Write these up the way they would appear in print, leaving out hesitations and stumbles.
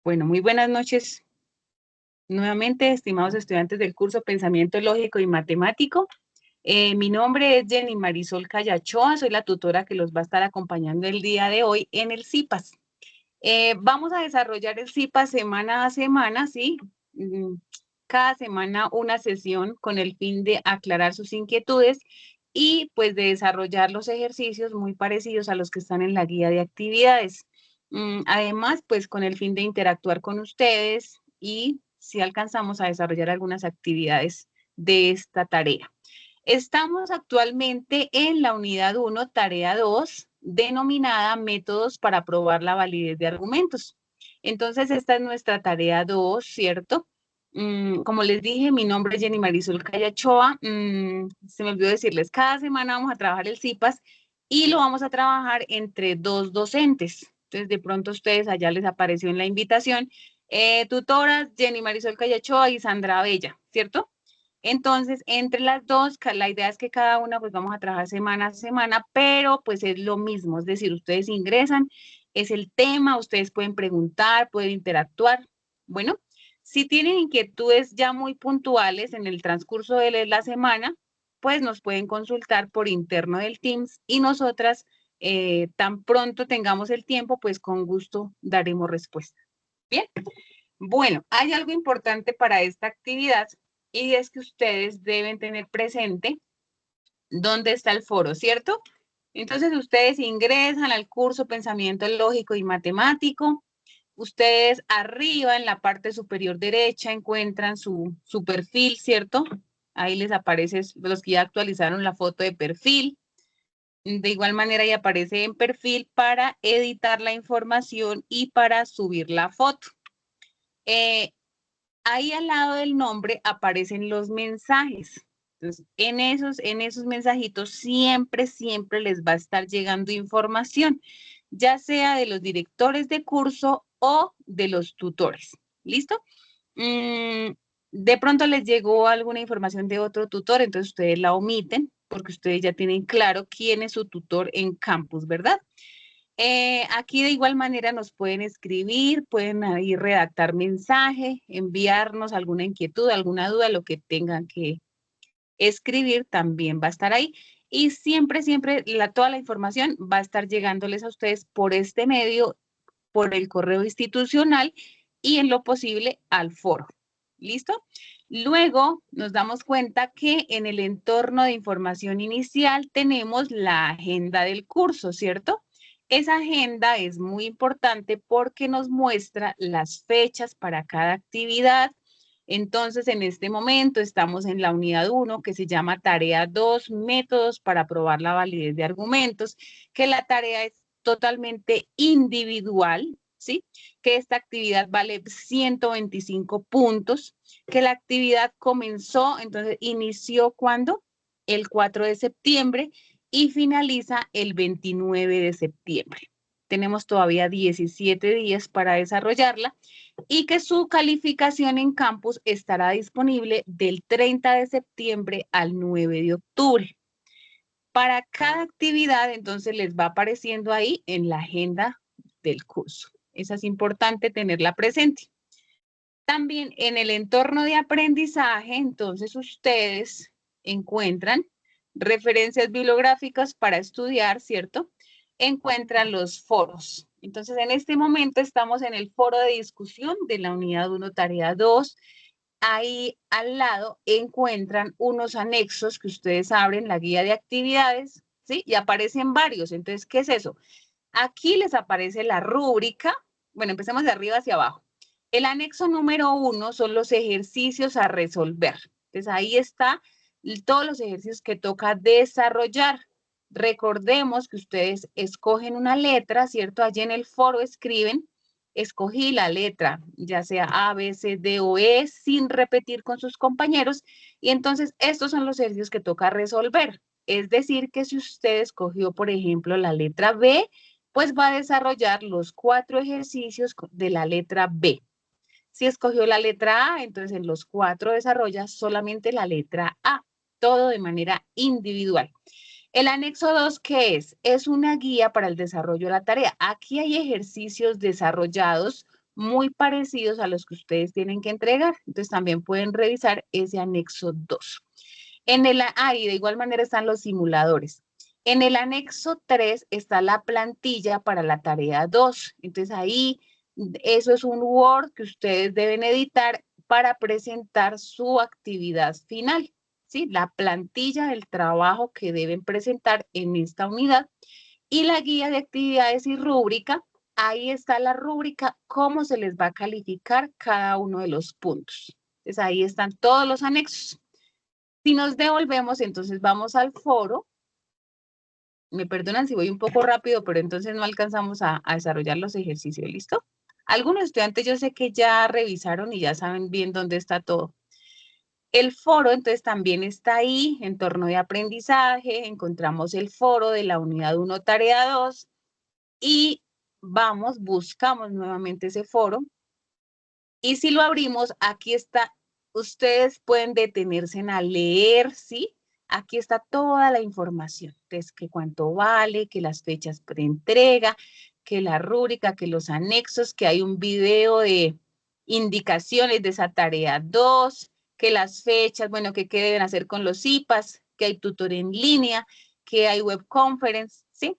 Bueno, muy buenas noches nuevamente, estimados estudiantes del curso Pensamiento Lógico y Matemático. Mi nombre es Jenny Marisol Callachoa, soy la tutora que los va a estar acompañando el día de hoy en el CIPAS. Vamos a desarrollar el CIPAS semana a semana, ¿sí? Cada semana una sesión con el fin de aclarar sus inquietudes y pues de desarrollar los ejercicios muy parecidos a los que están en la guía de actividades. Además, pues con el fin de interactuar con ustedes y si alcanzamos a desarrollar algunas actividades de esta tarea. Estamos actualmente en la unidad 1, tarea 2, denominada Métodos para probar la validez de argumentos. Entonces, esta es nuestra tarea 2, ¿cierto? Como les dije, mi nombre es Jenny Marisol Callachoa. Se me olvidó decirles, cada semana vamos a trabajar el CIPAS y lo vamos a trabajar entre dos docentes. Entonces, de pronto ustedes allá les apareció en la invitación, tutoras Jenny Marisol Callachoa y Sandra Bella, ¿cierto? Entonces, entre las dos, la idea es que cada una pues vamos a trabajar semana a semana, pero pues es lo mismo, es decir, ustedes ingresan, es el tema, ustedes pueden preguntar, pueden interactuar. Bueno, si tienen inquietudes ya muy puntuales en el transcurso de la semana, pues nos pueden consultar por interno del Teams y nosotras tan pronto tengamos el tiempo, pues con gusto daremos respuesta. Bien, bueno, hay algo importante para esta actividad y es que ustedes deben tener presente dónde está el foro, ¿cierto? Entonces ustedes ingresan al curso Pensamiento Lógico y Matemático. Ustedes arriba en la parte superior derecha encuentran su perfil, ¿cierto? Ahí les aparece, los que ya actualizaron la foto de perfil. De igual manera ahí aparece en perfil para editar la información y para subir la foto. Ahí al lado del nombre aparecen los mensajes. Entonces, en esos mensajitos siempre les va a estar llegando información, ya sea de los directores de curso o de los tutores. ¿Listo? De pronto les llegó alguna información de otro tutor, entonces ustedes la omiten porque ustedes ya tienen claro quién es su tutor en campus, ¿verdad? Aquí de igual manera nos pueden escribir, pueden ahí redactar mensaje, enviarnos alguna inquietud, alguna duda, lo que tengan que escribir también va a estar ahí. Y siempre toda la información va a estar llegándoles a ustedes por este medio, por el correo institucional y en lo posible al foro. ¿Listo? Luego nos damos cuenta que en el entorno de información inicial tenemos la agenda del curso, ¿cierto? Esa agenda es muy importante porque nos muestra las fechas para cada actividad. Entonces, en este momento estamos en la unidad 1 que se llama tarea 2, métodos para probar la validez de argumentos, que la tarea es totalmente individual, ¿sí? Que esta actividad vale 125 puntos, que la actividad comenzó, entonces inició ¿cuándo? El 4 de septiembre y finaliza el 29 de septiembre. Tenemos todavía 17 días para desarrollarla y que su calificación en campus estará disponible del 30 de septiembre al 9 de octubre. Para cada actividad, entonces, les va apareciendo ahí en la agenda del curso. Esa es importante tenerla presente. También en el entorno de aprendizaje, entonces, ustedes encuentran referencias bibliográficas para estudiar, ¿cierto? Encuentran los foros. Entonces, en este momento estamos en el foro de discusión de la unidad 1, tarea 2. Ahí al lado encuentran unos anexos que ustedes abren, la guía de actividades, ¿sí? Y aparecen varios. Entonces, ¿qué es eso? Aquí les aparece la rúbrica. Bueno, empecemos de arriba hacia abajo. El anexo número 1 son los ejercicios a resolver. Entonces, ahí está todos los ejercicios que toca desarrollar. Recordemos que ustedes escogen una letra, ¿cierto? Allí en el foro escriben, escogí la letra, ya sea A, B, C, D o E, sin repetir con sus compañeros. Y entonces, estos son los ejercicios que toca resolver. Es decir, que si usted escogió, por ejemplo, la letra B, pues va a desarrollar los 4 ejercicios de la letra B. Si escogió la letra A, entonces en los 4 desarrolla solamente la letra A, todo de manera individual. El anexo 2, ¿qué es? Es una guía para el desarrollo de la tarea. Aquí hay ejercicios desarrollados muy parecidos a los que ustedes tienen que entregar. Entonces también pueden revisar ese anexo 2. Y de igual manera están los simuladores. En el anexo 3 está la plantilla para la tarea 2. Entonces ahí, eso es un Word que ustedes deben editar para presentar su actividad final. ¿Sí? La plantilla del trabajo que deben presentar en esta unidad. Y la guía de actividades y rúbrica, ahí está la rúbrica, cómo se les va a calificar cada uno de los puntos. Entonces ahí están todos los anexos. Si nos devolvemos, entonces vamos al foro. Me perdonan si voy un poco rápido, pero entonces no alcanzamos a desarrollar los ejercicios, ¿listo? Algunos estudiantes yo sé que ya revisaron y ya saben bien dónde está todo. El foro, entonces, también está ahí, entorno de aprendizaje, encontramos el foro de la unidad 1, tarea 2, y buscamos nuevamente ese foro, y si lo abrimos, aquí está, ustedes pueden detenerse a leer, ¿sí? Aquí está toda la información, entonces, que cuánto vale, que las fechas preentrega, que la rúbrica, que los anexos, que hay un video de indicaciones de esa tarea 2, que las fechas, bueno, que qué deben hacer con los IPAs, que hay tutor en línea, que hay web conference, ¿sí?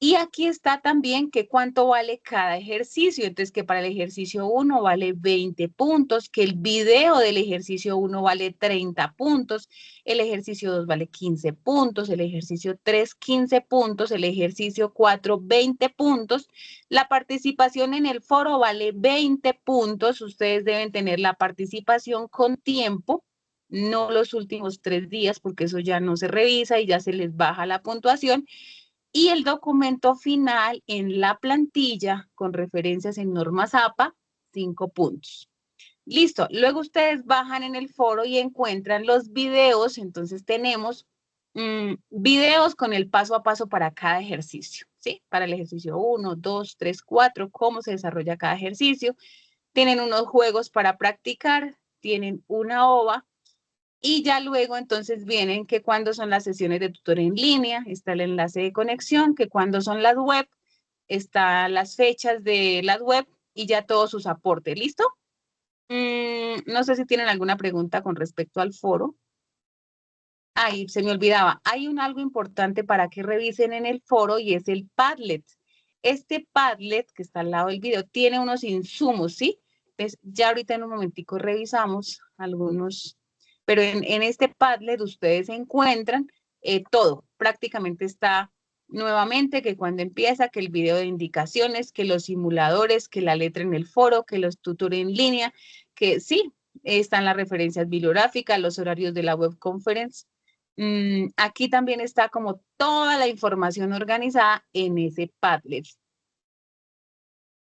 Y aquí está también que cuánto vale cada ejercicio. Entonces, que para el ejercicio 1 vale 20 puntos, que el video del ejercicio 1 vale 30 puntos, el ejercicio 2 vale 15 puntos, el ejercicio 3, 15 puntos, el ejercicio 4, 20 puntos. La participación en el foro vale 20 puntos. Ustedes deben tener la participación con tiempo, no los últimos 3 días, porque eso ya no se revisa y ya se les baja la puntuación. Y el documento final en la plantilla con referencias en normas APA, 5 puntos. Listo, luego ustedes bajan en el foro y encuentran los videos, entonces tenemos videos con el paso a paso para cada ejercicio, ¿sí? Para el ejercicio 1, 2, 3, 4, cómo se desarrolla cada ejercicio. Tienen unos juegos para practicar, tienen una OVA, y ya luego entonces vienen que cuando son las sesiones de tutor en línea, está el enlace de conexión, que cuando son las web, están las fechas de las web y ya todos sus aportes. ¿Listo? No sé si tienen alguna pregunta con respecto al foro. Ay, se me olvidaba. Hay algo importante para que revisen en el foro y es el Padlet. Este Padlet que está al lado del video tiene unos insumos, ¿sí? Entonces, ya ahorita en un momentico revisamos algunos, pero en este Padlet ustedes encuentran todo. Prácticamente está nuevamente que cuando empieza, que el video de indicaciones, que los simuladores, que la letra en el foro, que los tutores en línea, que sí, están las referencias bibliográficas, los horarios de la web conference. Aquí también está como toda la información organizada en ese Padlet.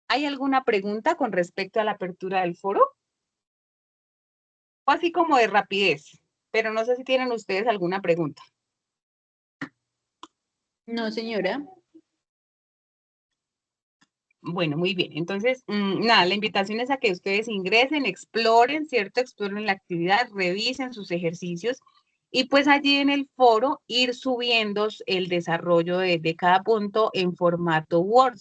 ¿Hay alguna pregunta con respecto a la apertura del foro? O así como de rapidez, pero no sé si tienen ustedes alguna pregunta. No, señora. Bueno, muy bien. Entonces, nada, la invitación es a que ustedes ingresen, exploren, ¿cierto? Exploren la actividad, revisen sus ejercicios y pues allí en el foro ir subiendo el desarrollo de cada punto en formato Word.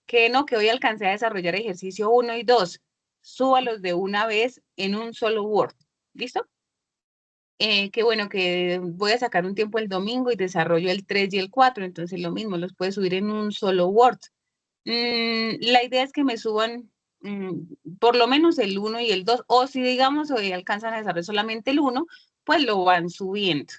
Que no, que hoy alcancé a desarrollar ejercicio 1 y 2. Súbalos de una vez en un solo Word. ¿Listo? Que bueno, que voy a sacar un tiempo el domingo y desarrollo el 3 y el 4. Entonces lo mismo, los puedes subir en un solo Word. La idea es que me suban por lo menos el 1 y el 2, o si digamos hoy alcanzan a desarrollar solamente el 1, pues lo van subiendo.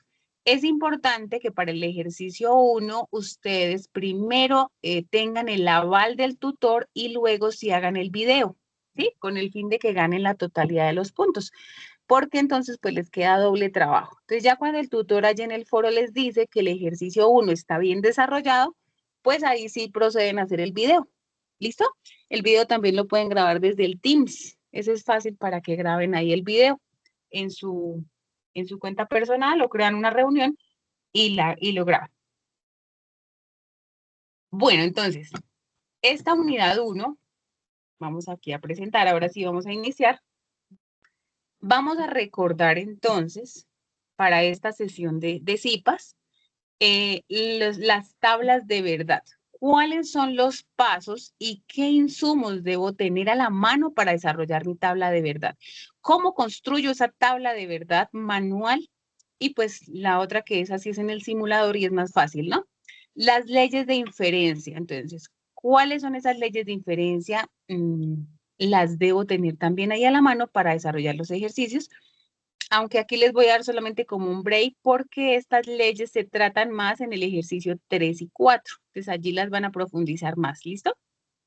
Es importante que para el ejercicio 1 ustedes primero tengan el aval del tutor y luego sí hagan el video, ¿sí? Con el fin de que ganen la totalidad de los puntos, porque entonces pues les queda doble trabajo. Entonces ya cuando el tutor allá en el foro les dice que el ejercicio 1 está bien desarrollado, pues ahí sí proceden a hacer el video. ¿Listo? El video también lo pueden grabar desde el Teams. Eso es fácil para que graben ahí el video en su cuenta personal o crean una reunión y lo graban. Bueno, entonces, esta unidad 1, vamos aquí a presentar, ahora sí vamos a iniciar. Vamos a recordar entonces, para esta sesión de CIPAS, las tablas de verdad. ¿Cuáles son los pasos y qué insumos debo tener a la mano para desarrollar mi tabla de verdad? ¿Cómo construyo esa tabla de verdad manual? Y pues la otra que es así es en el simulador y es más fácil, ¿no? Las leyes de inferencia. Entonces, ¿cuáles son esas leyes de inferencia? Las debo tener también ahí a la mano para desarrollar los ejercicios. Aunque aquí les voy a dar solamente como un break porque estas leyes se tratan más en el ejercicio 3 y 4. Entonces allí las van a profundizar más, ¿listo?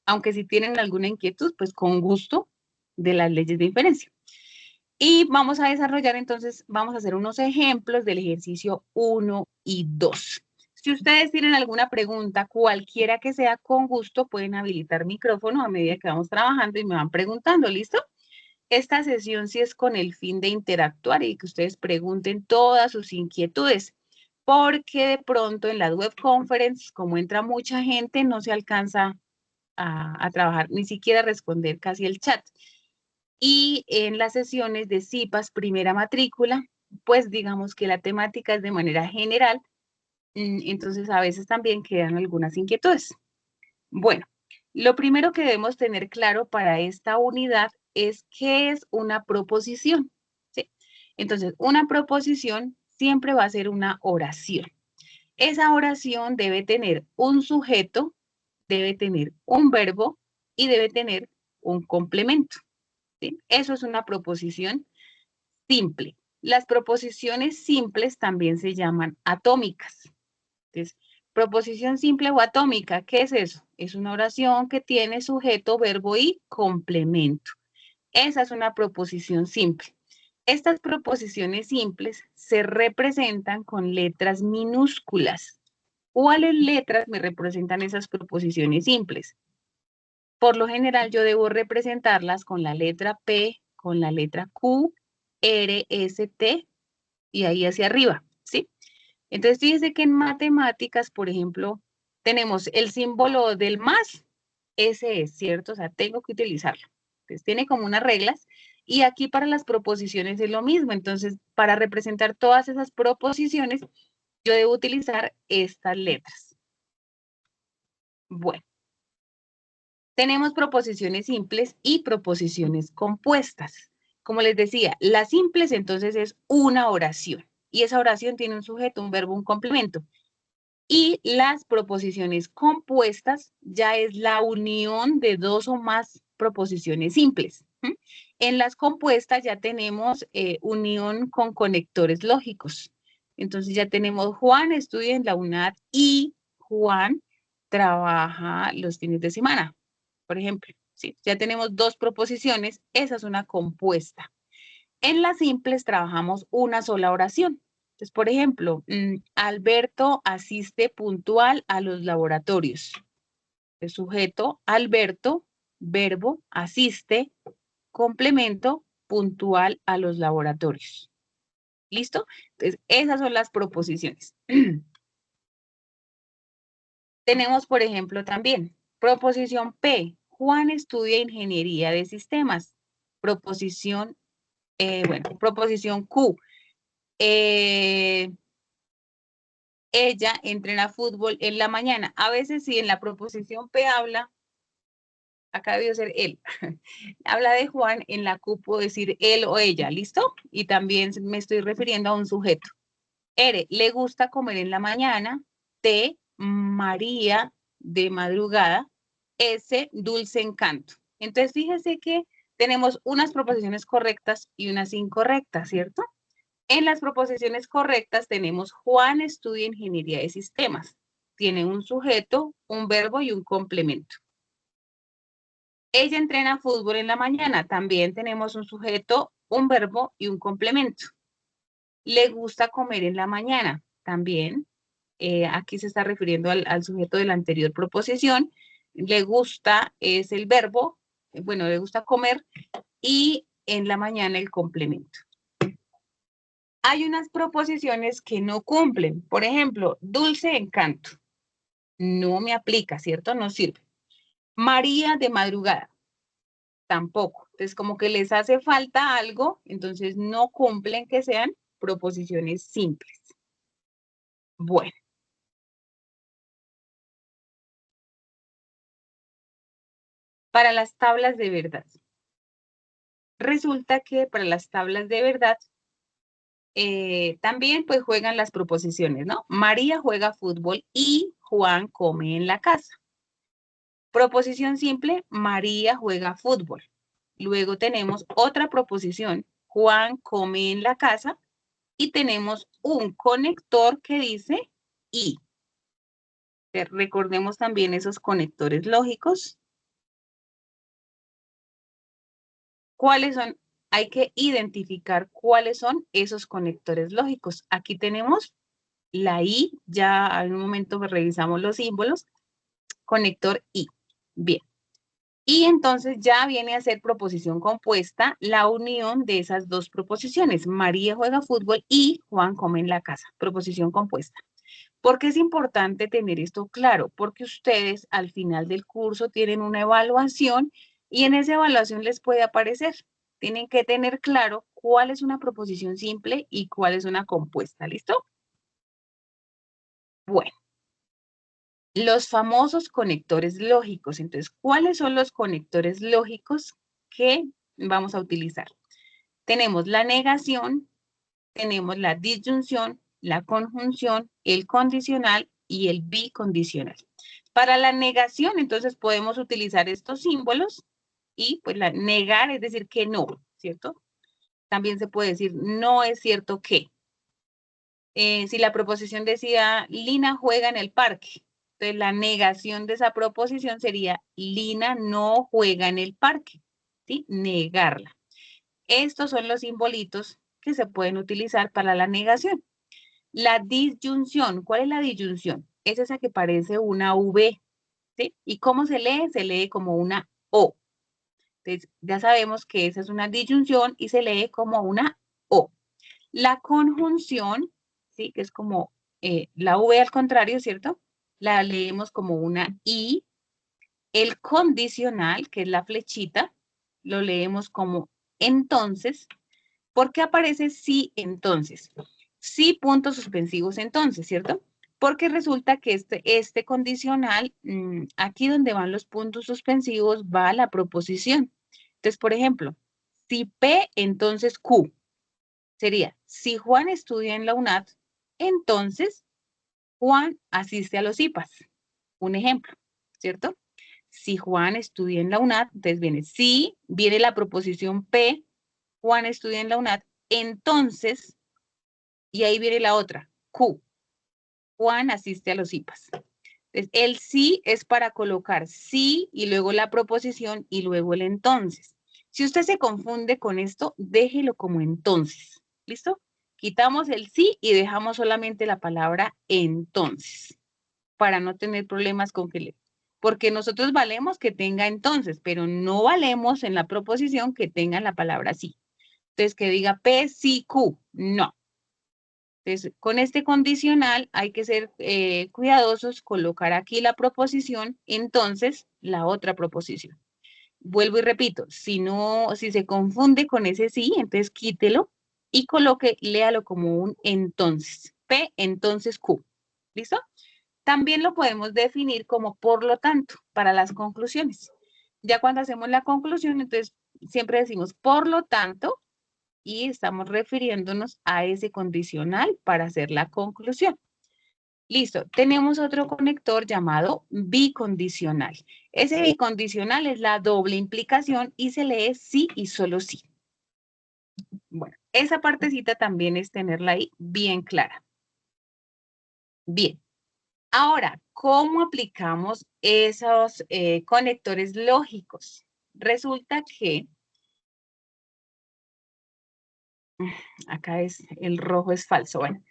Aunque si tienen alguna inquietud, pues con gusto de las leyes de inferencia. Y vamos a desarrollar entonces, vamos a hacer unos ejemplos del ejercicio 1 y 2. Si ustedes tienen alguna pregunta, cualquiera que sea, con gusto pueden habilitar micrófono a medida que vamos trabajando y me van preguntando, ¿listo? Esta sesión sí es con el fin de interactuar y que ustedes pregunten todas sus inquietudes, porque de pronto en las web conferences, como entra mucha gente, no se alcanza a trabajar, ni siquiera a responder casi el chat. Y en las sesiones de CIPAS primera matrícula, pues digamos que la temática es de manera general, entonces a veces también quedan algunas inquietudes. Bueno, lo primero que debemos tener claro para esta unidad es qué es una proposición, ¿sí? Entonces, una proposición siempre va a ser una oración. Esa oración debe tener un sujeto, debe tener un verbo y debe tener un complemento, ¿sí? Eso es una proposición simple. Las proposiciones simples también se llaman atómicas. Entonces, proposición simple o atómica, ¿qué es eso? Es una oración que tiene sujeto, verbo y complemento. Esa es una proposición simple. Estas proposiciones simples se representan con letras minúsculas. ¿Cuáles letras me representan esas proposiciones simples? Por lo general, yo debo representarlas con la letra P, con la letra Q, R, S, T y ahí hacia arriba, ¿sí? Entonces, fíjese que en matemáticas, por ejemplo, tenemos el símbolo del más, ese es, ¿cierto? O sea, tengo que utilizarlo. Entonces, tiene como unas reglas. Y aquí para las proposiciones es lo mismo. Entonces, para representar todas esas proposiciones, yo debo utilizar estas letras. Bueno, tenemos proposiciones simples y proposiciones compuestas. Como les decía, las simples entonces es una oración. Y esa oración tiene un sujeto, un verbo, un complemento. Y las proposiciones compuestas ya es la unión de dos o más proposiciones simples. En las compuestas ya tenemos unión con conectores lógicos. Entonces ya tenemos Juan estudia en la UNAD y Juan trabaja los fines de semana, por ejemplo. ¿Sí? Ya tenemos dos proposiciones, esa es una compuesta. En las simples trabajamos una sola oración. Entonces, por ejemplo, Alberto asiste puntual a los laboratorios. El sujeto, Alberto, verbo, asiste, complemento, puntual a los laboratorios. ¿Listo? Entonces, esas son las proposiciones. Tenemos, por ejemplo, también proposición P. Juan estudia ingeniería de sistemas. Proposición, proposición Q. Ella entrena fútbol en la mañana. A veces si en la proposición P habla, acá debió ser él, habla de Juan, en la Q puedo decir él o ella, ¿listo? Y también me estoy refiriendo a un sujeto. R, le gusta comer en la mañana. T, María de madrugada. S, dulce encanto. Entonces fíjese que tenemos unas proposiciones correctas y unas incorrectas, ¿cierto? En las proposiciones correctas tenemos Juan estudia ingeniería de sistemas. Tiene un sujeto, un verbo y un complemento. Ella entrena fútbol en la mañana. También tenemos un sujeto, un verbo y un complemento. Le gusta comer en la mañana. También, aquí se está refiriendo al sujeto de la anterior proposición. Le gusta es el verbo, bueno, le gusta comer y en la mañana el complemento. Hay unas proposiciones que no cumplen. Por ejemplo, dulce encanto. No me aplica, ¿cierto? No sirve. María de madrugada. Tampoco. Entonces, como que les hace falta algo, entonces no cumplen que sean proposiciones simples. Bueno. Para las tablas de verdad. Resulta que para las tablas de verdad también pues juegan las proposiciones, ¿no? María juega fútbol y Juan come en la casa. Proposición simple, María juega fútbol. Luego tenemos otra proposición, Juan come en la casa. Y tenemos un conector que dice y. Recordemos también esos conectores lógicos. ¿Cuáles son? Hay que identificar cuáles son esos conectores lógicos. Aquí tenemos la I, ya en un momento revisamos los símbolos. Conector I. Bien. Y entonces ya viene a ser proposición compuesta la unión de esas dos proposiciones. María juega fútbol y Juan come en la casa. Proposición compuesta. ¿Por qué es importante tener esto claro? Porque ustedes al final del curso tienen una evaluación y en esa evaluación les puede aparecer. Tienen que tener claro cuál es una proposición simple y cuál es una compuesta. ¿Listo? Bueno, los famosos conectores lógicos. Entonces, ¿cuáles son los conectores lógicos que vamos a utilizar? Tenemos la negación, tenemos la disyunción, la conjunción, el condicional y el bicondicional. Para la negación, entonces podemos utilizar estos símbolos y pues la negar es decir que no, ¿cierto? También se puede decir no es cierto que. Si la proposición decía Lina juega en el parque, entonces la negación de esa proposición sería Lina no juega en el parque, ¿sí? Negarla. Estos son los simbolitos que se pueden utilizar para la negación. La disyunción, ¿cuál es la disyunción? Es esa que parece una V, ¿sí? ¿Y cómo se lee? Se lee como una O. Entonces, ya sabemos que esa es una disyunción y se lee como una O. La conjunción, ¿sí? Que es como la V al contrario, ¿cierto? La leemos como una I. El condicional, que es la flechita, lo leemos como entonces. ¿Por qué aparece sí entonces? Sí puntos suspensivos entonces, ¿cierto? Porque resulta que este condicional, aquí donde van los puntos suspensivos, va la proposición. Entonces, por ejemplo, si P, entonces Q. Sería, si Juan estudia en la UNAD, entonces Juan asiste a los IPAS. Un ejemplo, ¿cierto? Si Juan estudia en la UNAD, entonces viene si, viene la proposición P, Juan estudia en la UNAD, entonces, y ahí viene la otra, Q, Juan asiste a los IPAS. Entonces, el sí es para colocar sí y luego la proposición y luego el entonces. Si usted se confunde con esto, déjelo como entonces. ¿Listo? Quitamos el sí y dejamos solamente la palabra entonces para no tener problemas con que le... Porque nosotros valemos que tenga entonces, pero no valemos en la proposición que tenga la palabra sí. Entonces, que diga P, sí, Q. No. Entonces, con este condicional hay que ser cuidadosos, colocar aquí la proposición, entonces la otra proposición. Vuelvo y repito, si se confunde con ese sí, entonces quítelo y coloque, léalo como un entonces. P, entonces Q. ¿Listo? También lo podemos definir como por lo tanto para las conclusiones. Ya cuando hacemos la conclusión, entonces siempre decimos por lo tanto y estamos refiriéndonos a ese condicional para hacer la conclusión. Listo, tenemos otro conector llamado bicondicional. Ese bicondicional es la doble implicación y se lee sí y solo sí. Bueno, esa partecita también es tenerla ahí bien clara. Bien, ahora, ¿cómo aplicamos esos conectores lógicos? Resulta que, acá es, el rojo es falso, bueno.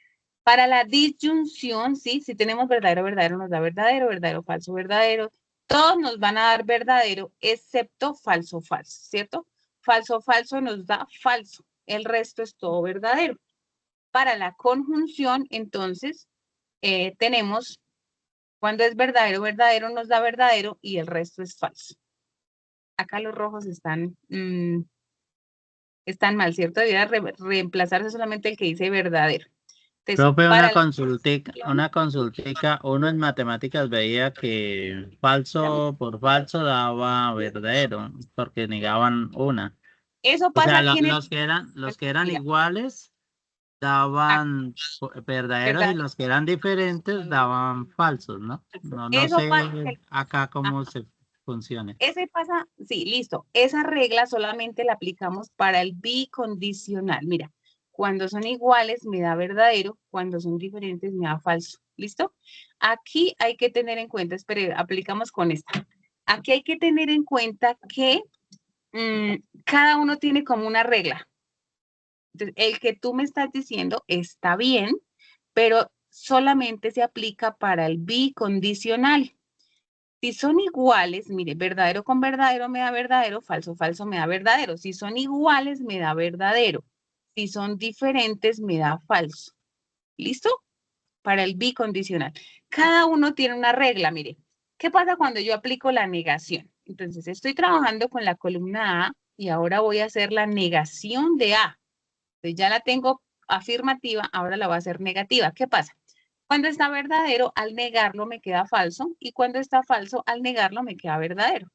Para la disyunción, ¿sí? Si tenemos verdadero, verdadero, nos da verdadero, verdadero, falso, verdadero. Todos nos van a dar verdadero, excepto falso, falso, ¿cierto? Falso, falso nos da falso. El resto es todo verdadero. Para la conjunción, entonces, tenemos, cuando es verdadero, verdadero nos da verdadero y el resto es falso. Acá los rojos están mal, ¿cierto? Debería reemplazarse solamente el que dice verdadero. Entonces, Profe, para la una consultica, uno en matemáticas veía que falso por falso daba verdadero, porque negaban una. eso O pasa sea, aquí en el, los que eran mira, iguales ah, daban verdaderos y ¿verdad? los que eran diferentes daban falsos, ¿no? No Eso sé pasa, acá cómo se funciona. ese pasa, sí, listo. Esa regla solamente la aplicamos para el bicondicional. Mira, cuando son iguales me da verdadero, cuando son diferentes me da falso. ¿Listo? Aquí hay que tener en cuenta, espere, aplicamos con esta. Aquí hay que tener en cuenta que cada uno tiene como una regla. Entonces, el que tú me estás diciendo está bien, pero solamente se aplica para el bicondicional. Si son iguales, mire, verdadero con verdadero me da verdadero, falso, falso me da verdadero. Si son iguales, me da verdadero. Si son diferentes, me da falso. ¿Listo? Para el bicondicional. Cada uno tiene una regla, mire. ¿Qué pasa cuando yo aplico la negación? Entonces, estoy trabajando con la columna A y ahora voy a hacer la negación de A. Entonces, ya la tengo afirmativa, ahora la voy a hacer negativa. ¿Qué pasa? Cuando está verdadero, al negarlo me queda falso y cuando está falso, al negarlo me queda verdadero.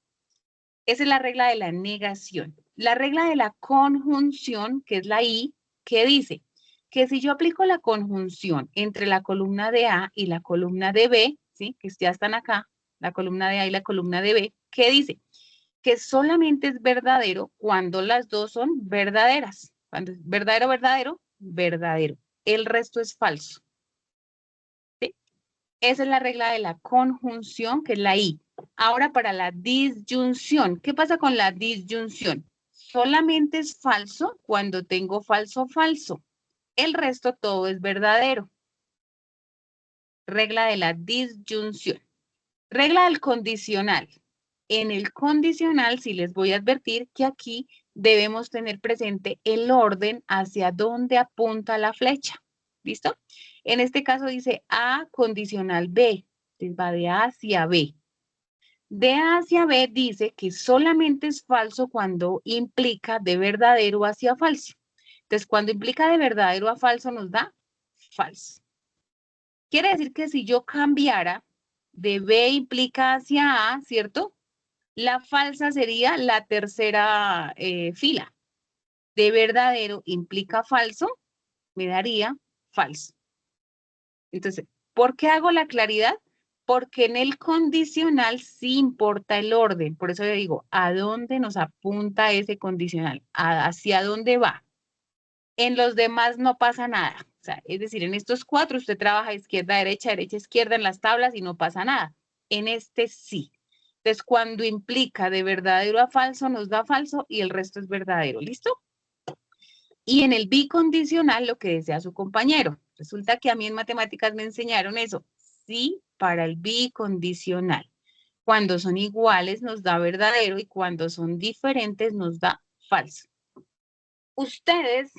Esa es la regla de la negación. La regla de la conjunción, que es la I, que dice que si yo aplico la conjunción entre la columna de A y la columna de B, ¿sí? Que ya están acá, la columna de A y la columna de B, ¿qué dice? Que solamente es verdadero cuando las dos son verdaderas. Cuando es verdadero, verdadero, verdadero. El resto es falso. ¿Sí? Esa es la regla de la conjunción, que es la I. Ahora para la disyunción. ¿Qué pasa con la disyunción? Solamente es falso cuando tengo falso, falso. El resto todo es verdadero. Regla de la disyunción. Regla del condicional. En el condicional sí les voy a advertir que aquí debemos tener presente el orden hacia donde apunta la flecha. ¿Listo? En este caso dice A condicional B. Entonces va de A hacia B. De A hacia B dice que solamente es falso cuando implica de verdadero hacia falso. Entonces, cuando implica de verdadero a falso nos da falso. Quiere decir que si yo cambiara de B implica hacia A, ¿cierto? La falsa sería la tercera fila. De verdadero implica falso, me daría falso. Entonces, ¿por qué hago la claridad? Porque en el condicional sí importa el orden. Por eso le digo, ¿a dónde nos apunta ese condicional? ¿Hacia dónde va? En los demás no pasa nada. O sea, es decir, en estos cuatro usted trabaja izquierda, derecha, izquierda en las tablas y no pasa nada. En este sí. Entonces, cuando implica de verdadero a falso, nos da falso y el resto es verdadero. ¿Listo? Y en el bicondicional, lo que desea su compañero. Resulta que a mí en matemáticas me enseñaron eso. Sí, para el bicondicional. Cuando son iguales nos da verdadero y cuando son diferentes nos da falso. Ustedes,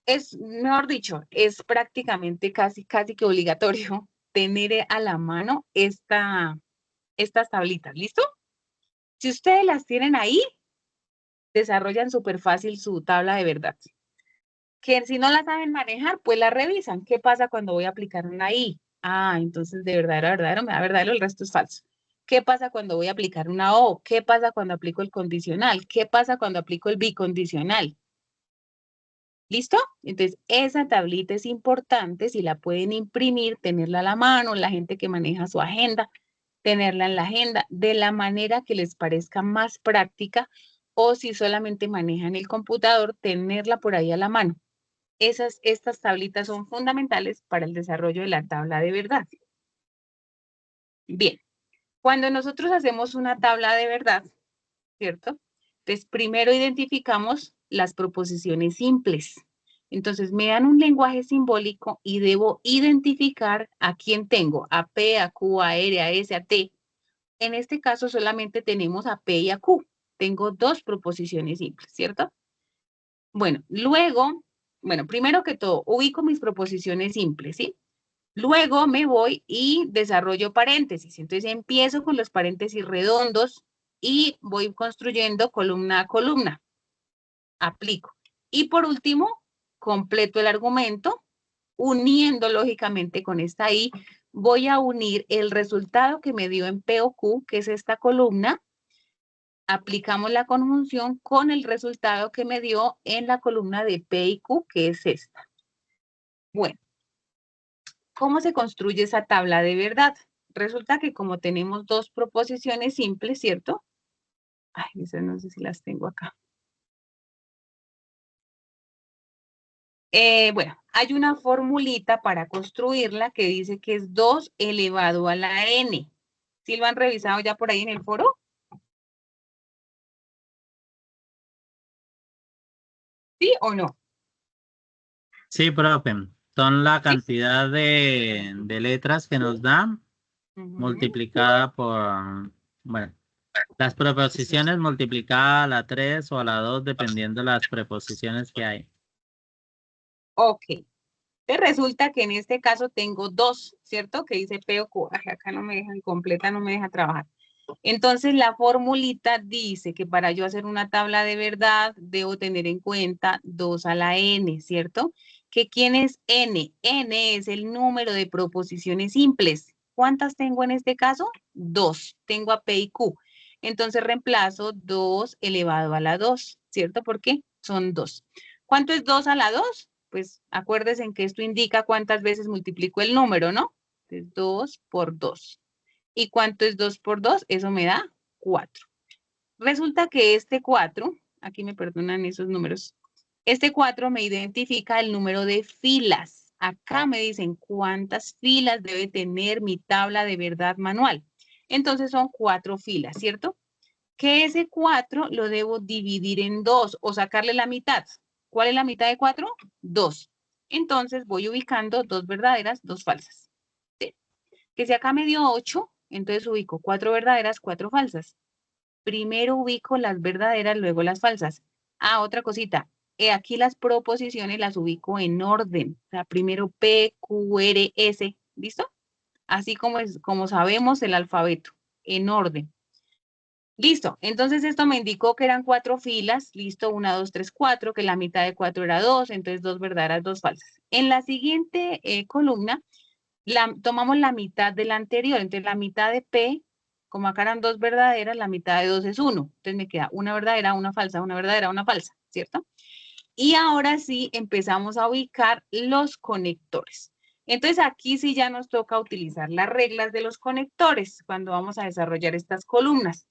es, mejor dicho, es prácticamente casi que obligatorio tener a la mano estas tablitas. ¿Listo? Si ustedes las tienen ahí, desarrollan súper fácil su tabla de verdad. Que si no la saben manejar, pues la revisan. ¿Qué pasa cuando voy a aplicar una I? Ah, entonces de verdadero a verdadero me da verdadero, el resto es falso. ¿Qué pasa cuando voy a aplicar una O? ¿Qué pasa cuando aplico el condicional? ¿Qué pasa cuando aplico el bicondicional? ¿Listo? Entonces, esa tablita es importante, si la pueden imprimir, tenerla a la mano, la gente que maneja su agenda, tenerla en la agenda de la manera que les parezca más práctica o si solamente manejan el computador, tenerla por ahí a la mano. Estas tablitas son fundamentales para el desarrollo de la tabla de verdad. Bien, cuando nosotros hacemos una tabla de verdad, ¿cierto? Entonces, primero identificamos las proposiciones simples. Entonces, me dan un lenguaje simbólico y debo identificar a quién tengo, a P, a Q, a R, a S, a T. En este caso solamente tenemos a P y a Q. Tengo dos proposiciones simples, ¿cierto? Bueno, luego, primero que todo, ubico mis proposiciones simples, ¿sí? Luego me voy y desarrollo paréntesis. Entonces empiezo con los paréntesis redondos y voy construyendo columna a columna. Aplico. Y por último, completo el argumento uniendo lógicamente con esta I, voy a unir el resultado que me dio en P o Q, que es esta columna, aplicamos la conjunción con el resultado que me dio en la columna de P y Q, que es esta. Bueno, ¿cómo se construye esa tabla de verdad? Resulta que como tenemos dos proposiciones simples, ¿cierto? Ay, esas no sé si las tengo acá. Bueno, hay una formulita para construirla que dice que es 2 elevado a la n. ¿Sí lo han revisado ya por ahí en el foro? ¿Sí o no? Sí, profe. Son la ¿Sí? cantidad de letras que nos dan multiplicada por, bueno, las preposiciones multiplicadas a la 3 o a la 2 dependiendo de las preposiciones que hay. Ok. Entonces resulta que en este caso tengo dos, ¿cierto? Que dice P o Q. Ay, acá no me dejan completa, no me deja trabajar. Entonces la formulita dice que para yo hacer una tabla de verdad debo tener en cuenta 2 a la n, ¿cierto? ¿Que quién es n? N es el número de proposiciones simples. ¿Cuántas tengo en este caso? 2. Tengo a P y Q. Entonces reemplazo 2 elevado a la 2, ¿cierto? ¿Por qué? Son 2. ¿Cuánto es 2 a la 2? Pues acuérdense en que esto indica cuántas veces multiplico el número, ¿no? Entonces 2 por 2. ¿Y cuánto es 2 por 2? Eso me da 4. Resulta que este 4, aquí me perdonan esos números, este 4 me identifica el número de filas. Acá me dicen cuántas filas debe tener mi tabla de verdad manual. Entonces son 4 filas, ¿cierto? Que ese 4 lo debo dividir en 2 o sacarle la mitad. ¿Cuál es la mitad de 4? 2. Entonces voy ubicando 2 verdaderas, 2 falsas. ¿Sí? Que si acá me dio 8, entonces ubico 4 verdaderas, 4 falsas. Primero ubico las verdaderas, luego las falsas. Ah, otra cosita. Aquí las proposiciones las ubico en orden. O sea, primero P, Q, R, S. ¿Listo? Así como sabemos el alfabeto, en orden. Listo, entonces esto me indicó que eran 4 filas, listo, 1, 2, 3, 4, que la mitad de 4 era 2, entonces 2 verdaderas, 2 falsas. En la siguiente columna, tomamos la mitad de la anterior, entonces la mitad de P, como acá eran 2 verdaderas, la mitad de 2 es 1, entonces me queda una verdadera, una falsa, una verdadera, una falsa, ¿cierto? Y ahora sí empezamos a ubicar los conectores. Entonces aquí sí ya nos toca utilizar las reglas de los conectores cuando vamos a desarrollar estas columnas.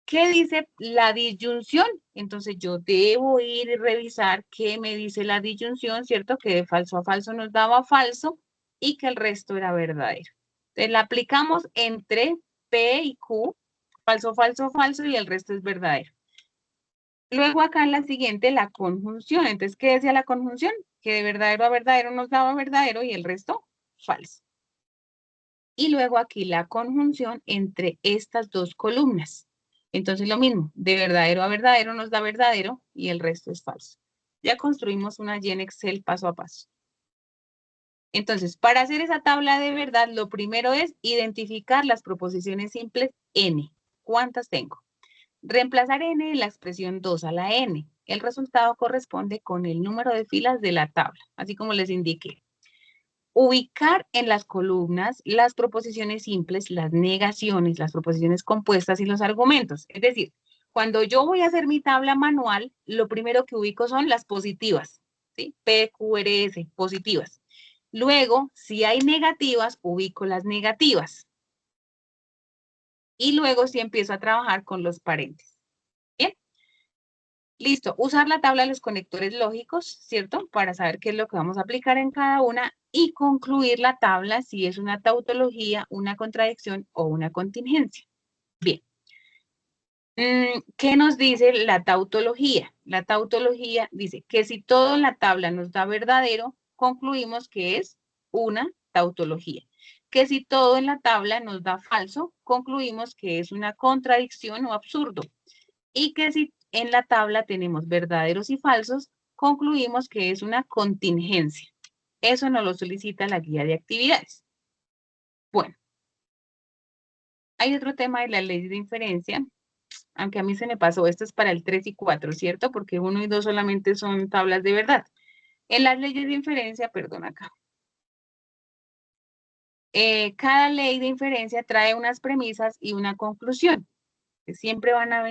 ¿Qué dice la disyunción? Entonces yo debo ir y revisar qué me dice la disyunción, ¿cierto? Que de falso a falso nos daba falso y que el resto era verdadero. Entonces la aplicamos entre P y Q, falso, falso, falso y el resto es verdadero. Luego acá en la siguiente, la conjunción. Entonces, ¿qué decía la conjunción? Que de verdadero a verdadero nos daba verdadero y el resto falso. Y luego aquí la conjunción entre estas dos columnas. Entonces lo mismo, de verdadero a verdadero nos da verdadero y el resto es falso. Ya construimos una Y en Excel paso a paso. Entonces, para hacer esa tabla de verdad, lo primero es identificar las proposiciones simples n. ¿Cuántas tengo? Reemplazar n en la expresión 2 a la n. El resultado corresponde con el número de filas de la tabla, así como les indiqué. Ubicar en las columnas las proposiciones simples, las negaciones, las proposiciones compuestas y los argumentos. Es decir, cuando yo voy a hacer mi tabla manual, lo primero que ubico son las positivas, ¿sí? P, Q, R, S, positivas. Luego, si hay negativas, ubico las negativas. Y luego sí empiezo a trabajar con los paréntesis. Bien. Listo, usar la tabla de los conectores lógicos, ¿cierto? Para saber qué es lo que vamos a aplicar en cada una y concluir la tabla si es una tautología, una contradicción o una contingencia. Bien. ¿Qué nos dice la tautología? La tautología dice que si todo en la tabla nos da verdadero, concluimos que es una tautología. Que si todo en la tabla nos da falso, concluimos que es una contradicción o absurdo. Y que si en la tabla tenemos verdaderos y falsos, concluimos que es una contingencia. Eso nos lo solicita la guía de actividades. Bueno, hay otro tema de la ley de inferencia, aunque a mí se me pasó, esto es para el 3 y 4, ¿cierto? Porque 1 y 2 solamente son tablas de verdad. En las leyes de inferencia, perdón acá. Cada ley de inferencia trae unas premisas y una conclusión, que siempre van a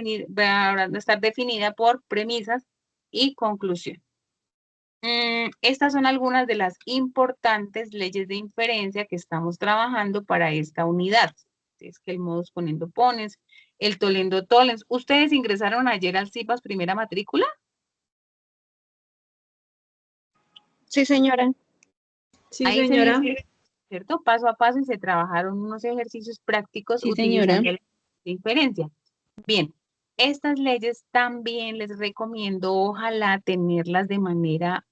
estar definidas por premisas y conclusión. Estas son algunas de las importantes leyes de inferencia que estamos trabajando para esta unidad. Es que el modus ponendo ponens, el tolendo tollens. ¿Ustedes ingresaron ayer al CIPAS primera matrícula? Sí, señora. Sí, Ahí señora. ¿Cierto? Paso a paso y se trabajaron unos ejercicios prácticos Sí, utilizando señora. la inferencia. Bien, estas leyes también les recomiendo, ojalá tenerlas de manera,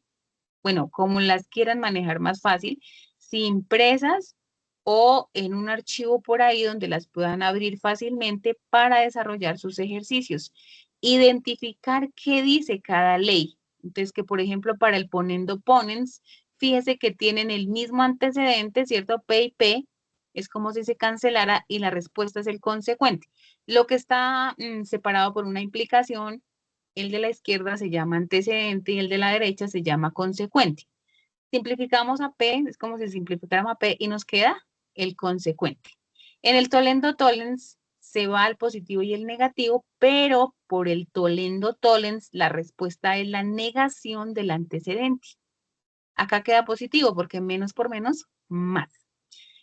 bueno, como las quieran manejar más fácil, si impresas o en un archivo por ahí donde las puedan abrir fácilmente para desarrollar sus ejercicios. Identificar qué dice cada ley. Entonces, que por ejemplo, para el ponendo ponens, fíjese que tienen el mismo antecedente, ¿cierto? P y P, es como si se cancelara y la respuesta es el consecuente. Lo que está separado por una implicación, el de la izquierda se llama antecedente y el de la derecha se llama consecuente. Simplificamos a P, es como si simplificáramos a P y nos queda el consecuente. En el tolendo tollens se va al positivo y el negativo, pero por el tolendo tollens la respuesta es la negación del antecedente. Acá queda positivo porque menos por menos, más.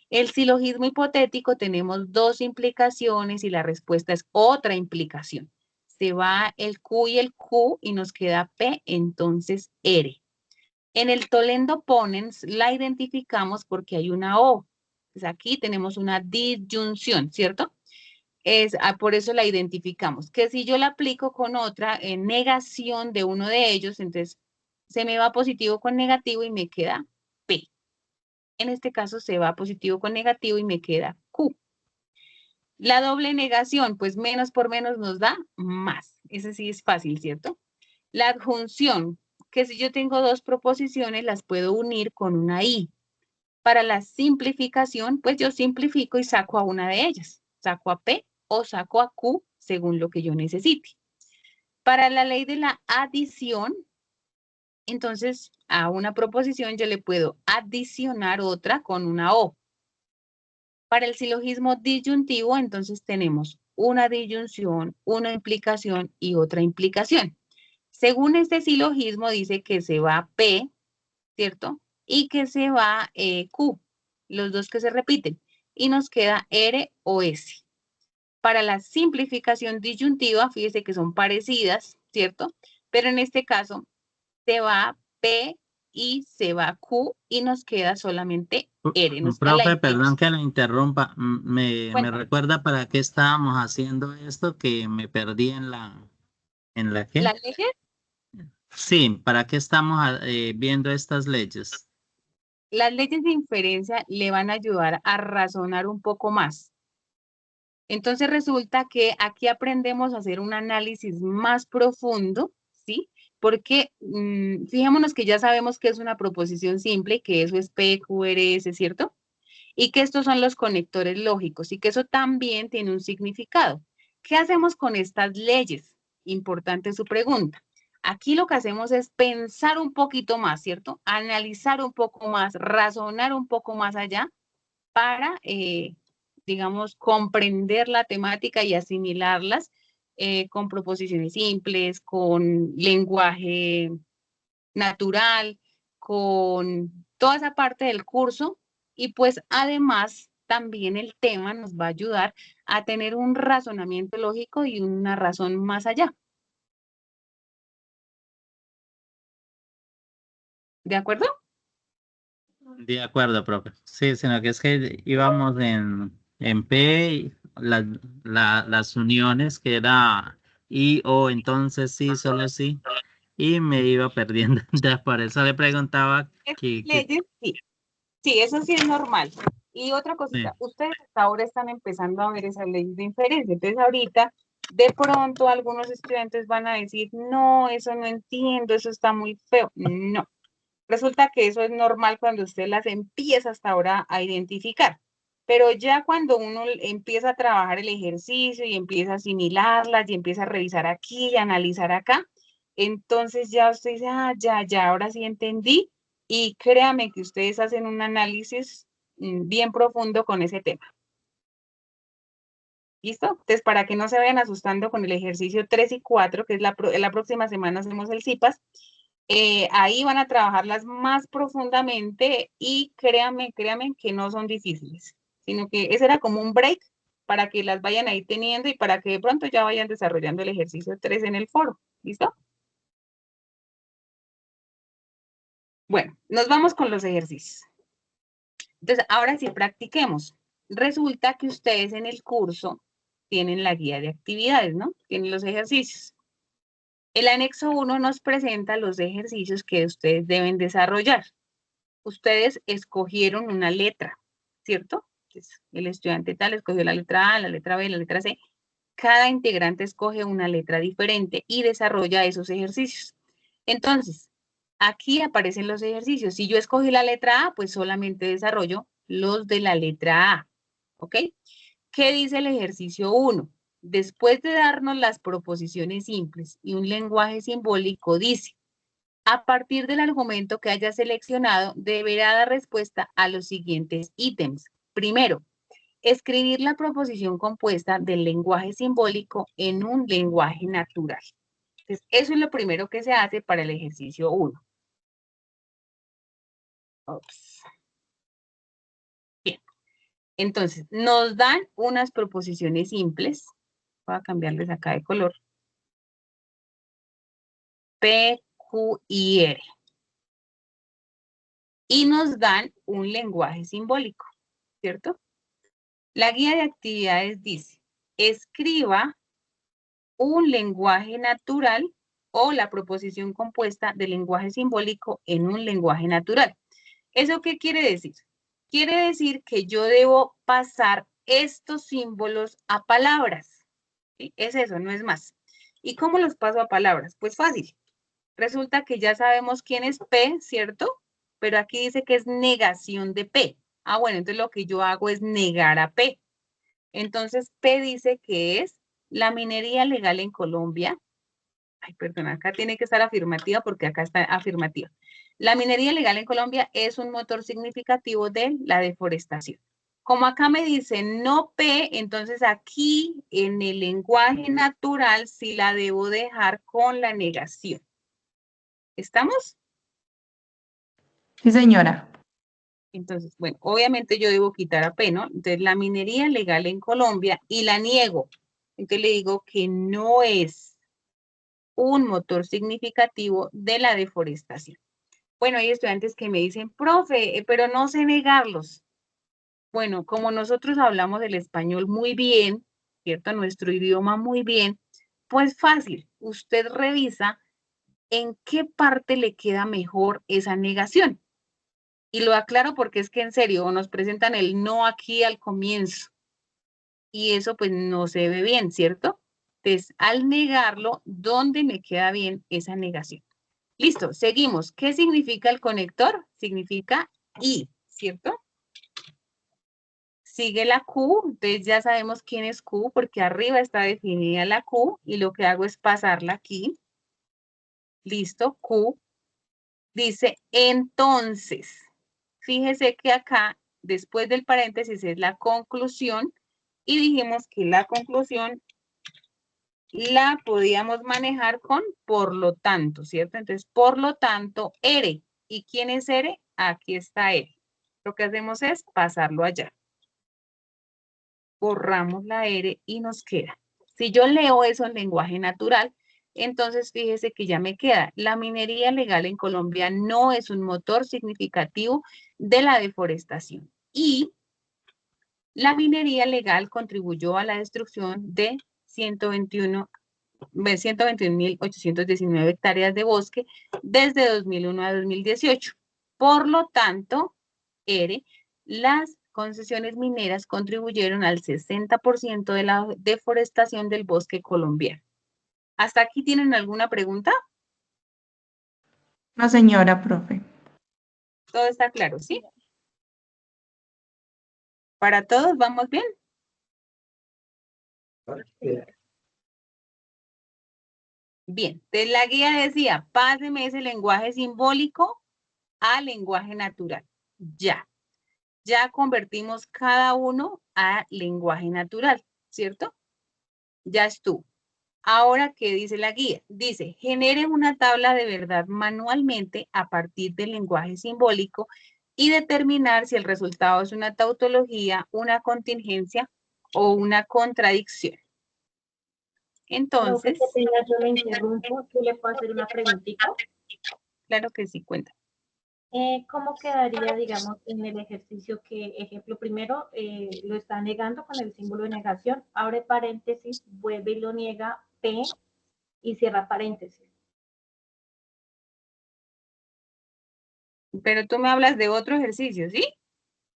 El silogismo hipotético tenemos dos implicaciones y la respuesta es otra implicación. Se va el Q y el Q y nos queda P, entonces R. En el tolendo ponens la identificamos porque hay una O. Pues aquí tenemos una disyunción, ¿cierto? Por eso la identificamos. Que si yo la aplico con otra en negación de uno de ellos, entonces se me va positivo con negativo y me queda P. En este caso se va positivo con negativo y me queda Q. La doble negación, pues menos por menos nos da más. Ese sí es fácil, ¿cierto? La adjunción, que si yo tengo dos proposiciones, las puedo unir con una I. Para la simplificación, pues yo simplifico y saco a una de ellas. Saco a P o saco a Q según lo que yo necesite. Para la ley de la adición, entonces a una proposición yo le puedo adicionar otra con una O. Para el silogismo disyuntivo, entonces tenemos una disyunción, una implicación y otra implicación. Según este silogismo dice que se va P, ¿cierto? Y que se va Q, los dos que se repiten. Y nos queda R o S. Para la simplificación disyuntiva, fíjese que son parecidas, ¿cierto? Pero en este caso se va P y se va Q y nos queda solamente R. Nos queda Profe, perdón que lo interrumpa. Me Cuéntame. recuerda para qué estábamos haciendo esto que me perdí ¿en la qué? ¿La leyes? Sí, ¿para qué estamos viendo estas leyes? Las leyes de inferencia le van a ayudar a razonar un poco más. Entonces resulta que aquí aprendemos a hacer un análisis más profundo, ¿sí? Porque fijémonos que ya sabemos que es una proposición simple, que eso es P, Q, R, S, ¿cierto? Y que estos son los conectores lógicos y que eso también tiene un significado. ¿Qué hacemos con estas leyes? Importante su pregunta. Aquí lo que hacemos es pensar un poquito más, ¿cierto? Analizar un poco más, razonar un poco más allá para, digamos, comprender la temática y asimilarlas con proposiciones simples, con lenguaje natural, con toda esa parte del curso y pues además también el tema nos va a ayudar a tener un razonamiento lógico y una razón más allá. ¿De acuerdo? De acuerdo, profe. Sí, sino que es que íbamos en P, y las uniones que era I, O, entonces sí, solo sí, y me iba perdiendo. Entonces, por eso le preguntaba que Leyes, sí. Sí, eso sí es normal. Y otra sí. cosita, ustedes hasta ahora están empezando a ver esa ley de inferencia. Entonces ahorita, de pronto, algunos estudiantes van a decir, no, eso no entiendo, eso está muy feo. No. Resulta que eso es normal cuando usted las empieza hasta ahora a identificar. Pero ya cuando uno empieza a trabajar el ejercicio y empieza a asimilarlas y empieza a revisar aquí y analizar acá, entonces ya usted dice, ah, ya, ahora sí entendí. Y créame que ustedes hacen un análisis bien profundo con ese tema. ¿Listo? Entonces, para que no se vayan asustando con el ejercicio 3 y 4, que es la próxima semana hacemos el CIPAS, ahí van a trabajarlas más profundamente y créanme que no son difíciles, sino que ese era como un break para que las vayan ahí teniendo y para que de pronto ya vayan desarrollando el ejercicio 3 en el foro. ¿Listo? Bueno, nos vamos con los ejercicios. Entonces, ahora sí practiquemos. Resulta que ustedes en el curso tienen la guía de actividades, ¿no? Tienen los ejercicios. El anexo 1 nos presenta los ejercicios que ustedes deben desarrollar. Ustedes escogieron una letra, ¿cierto? Entonces, el estudiante tal escogió la letra A, la letra B, la letra C. Cada integrante escoge una letra diferente y desarrolla esos ejercicios. Entonces, aquí aparecen los ejercicios. Si yo escogí la letra A, pues solamente desarrollo los de la letra A, ¿ok? ¿Qué dice el ejercicio 1? Después de darnos las proposiciones simples y un lenguaje simbólico, dice, a partir del argumento que haya seleccionado, deberá dar respuesta a los siguientes ítems. Primero, escribir la proposición compuesta del lenguaje simbólico en un lenguaje natural. Entonces, eso es lo primero que se hace para el ejercicio 1. Ups. Bien. Entonces, nos dan unas proposiciones simples. Voy a cambiarles acá de color. P, Q y R. Y nos dan un lenguaje simbólico, ¿cierto? La guía de actividades dice, escriba un lenguaje natural o la proposición compuesta del lenguaje simbólico en un lenguaje natural. ¿Eso qué quiere decir? Quiere decir que yo debo pasar estos símbolos a palabras. ¿Sí? Es eso, no es más. ¿Y cómo los paso a palabras? Pues fácil. Resulta que ya sabemos quién es P, ¿cierto? Pero aquí dice que es negación de P. Ah, bueno, entonces lo que yo hago es negar a P. Entonces, P dice que es la minería legal en Colombia. Ay, perdón, acá tiene que estar afirmativa porque acá está afirmativa. La minería legal en Colombia es un motor significativo de la deforestación. Como acá me dice no P, entonces aquí en el lenguaje natural sí la debo dejar con la negación. ¿Estamos? Sí, señora. Entonces, bueno, obviamente yo debo quitar a P, ¿no? Entonces, la minería legal en Colombia y la niego. Entonces le digo que no es un motor significativo de la deforestación. Bueno, hay estudiantes que me dicen, profe, pero no sé negarlos. Bueno, como nosotros hablamos el español muy bien, ¿cierto? Nuestro idioma muy bien, pues fácil. Usted revisa en qué parte le queda mejor esa negación. Y lo aclaro porque es que en serio nos presentan el no aquí al comienzo. Y eso pues no se ve bien, ¿cierto? Entonces, al negarlo, ¿dónde me queda bien esa negación? Listo, seguimos. ¿Qué significa el conector? Significa y, ¿cierto? Sigue la Q, entonces ya sabemos quién es Q porque arriba está definida la Q y lo que hago es pasarla aquí. Listo, Q. Dice entonces. Fíjese que acá, después del paréntesis, es la conclusión y dijimos que la conclusión la podíamos manejar con por lo tanto, ¿cierto? Entonces, por lo tanto, R. ¿Y quién es R? Aquí está R. Lo que hacemos es pasarlo allá. Borramos la R y nos queda. Si yo leo eso en lenguaje natural, entonces fíjese que ya me queda. La minería legal en Colombia no es un motor significativo de la deforestación. Y la minería legal contribuyó a la destrucción de 121.819 hectáreas de bosque desde 2001 a 2018. Por lo tanto, R, las concesiones mineras contribuyeron al 60% de la deforestación del bosque colombiano. ¿Hasta aquí tienen alguna pregunta? No, señora, profe. Todo está claro, ¿sí? ¿Para todos vamos bien? Bien, entonces la guía decía, páseme ese lenguaje simbólico a lenguaje natural. Ya convertimos cada uno a lenguaje natural, ¿cierto? Ya estuvo. Ahora, ¿qué dice la guía? Dice, genere una tabla de verdad manualmente a partir del lenguaje simbólico y determinar si el resultado es una tautología, una contingencia o una contradicción. Entonces, Profe, qué pena, yo le interrumpo. ¿Yo le puedo hacer una preguntita? claro que sí, cuenta. ¿Cómo quedaría, digamos, en el ejercicio que, ejemplo, primero lo está negando con el símbolo de negación, abre paréntesis, vuelve y lo niega, P, y cierra paréntesis? Pero tú me hablas de otro ejercicio, ¿sí?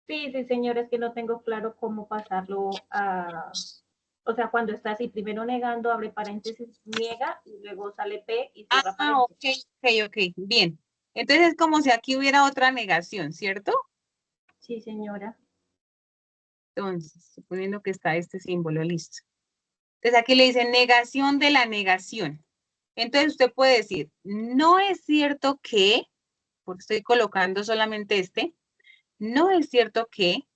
Sí, sí, señores, que no tengo claro cómo pasarlo a... O sea, cuando está así, primero negando, abre paréntesis, niega, y luego sale P y cierra Ah, ok, paréntesis. ok. Bien. Entonces es como si aquí hubiera otra negación, ¿cierto? Sí, señora. Entonces, suponiendo que está este símbolo, listo. Entonces aquí le dice negación de la negación. Entonces usted puede decir, no es cierto que, porque estoy colocando solamente este, no es cierto que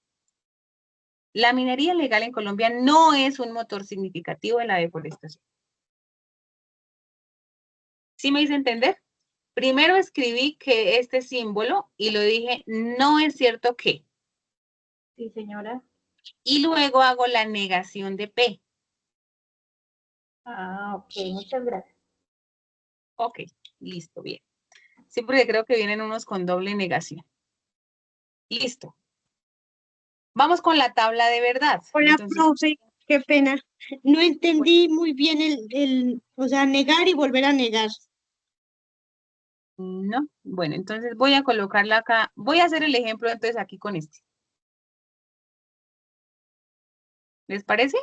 la minería ilegal en Colombia no es un motor significativo de la deforestación. ¿Sí me hice entender? Primero escribí que este símbolo y lo dije, no es cierto que. Sí, señora. Y luego hago la negación de P. Ah, ok, muchas gracias. Ok, listo, bien. Sí, porque creo que vienen unos con doble negación. Listo. Vamos con la tabla de verdad. Hola, Entonces, profe, qué pena. No entendí muy bien o sea, negar y volver a negar. no. Bueno, entonces voy a colocarla acá. Voy a hacer el ejemplo entonces aquí con este. ¿Les parece?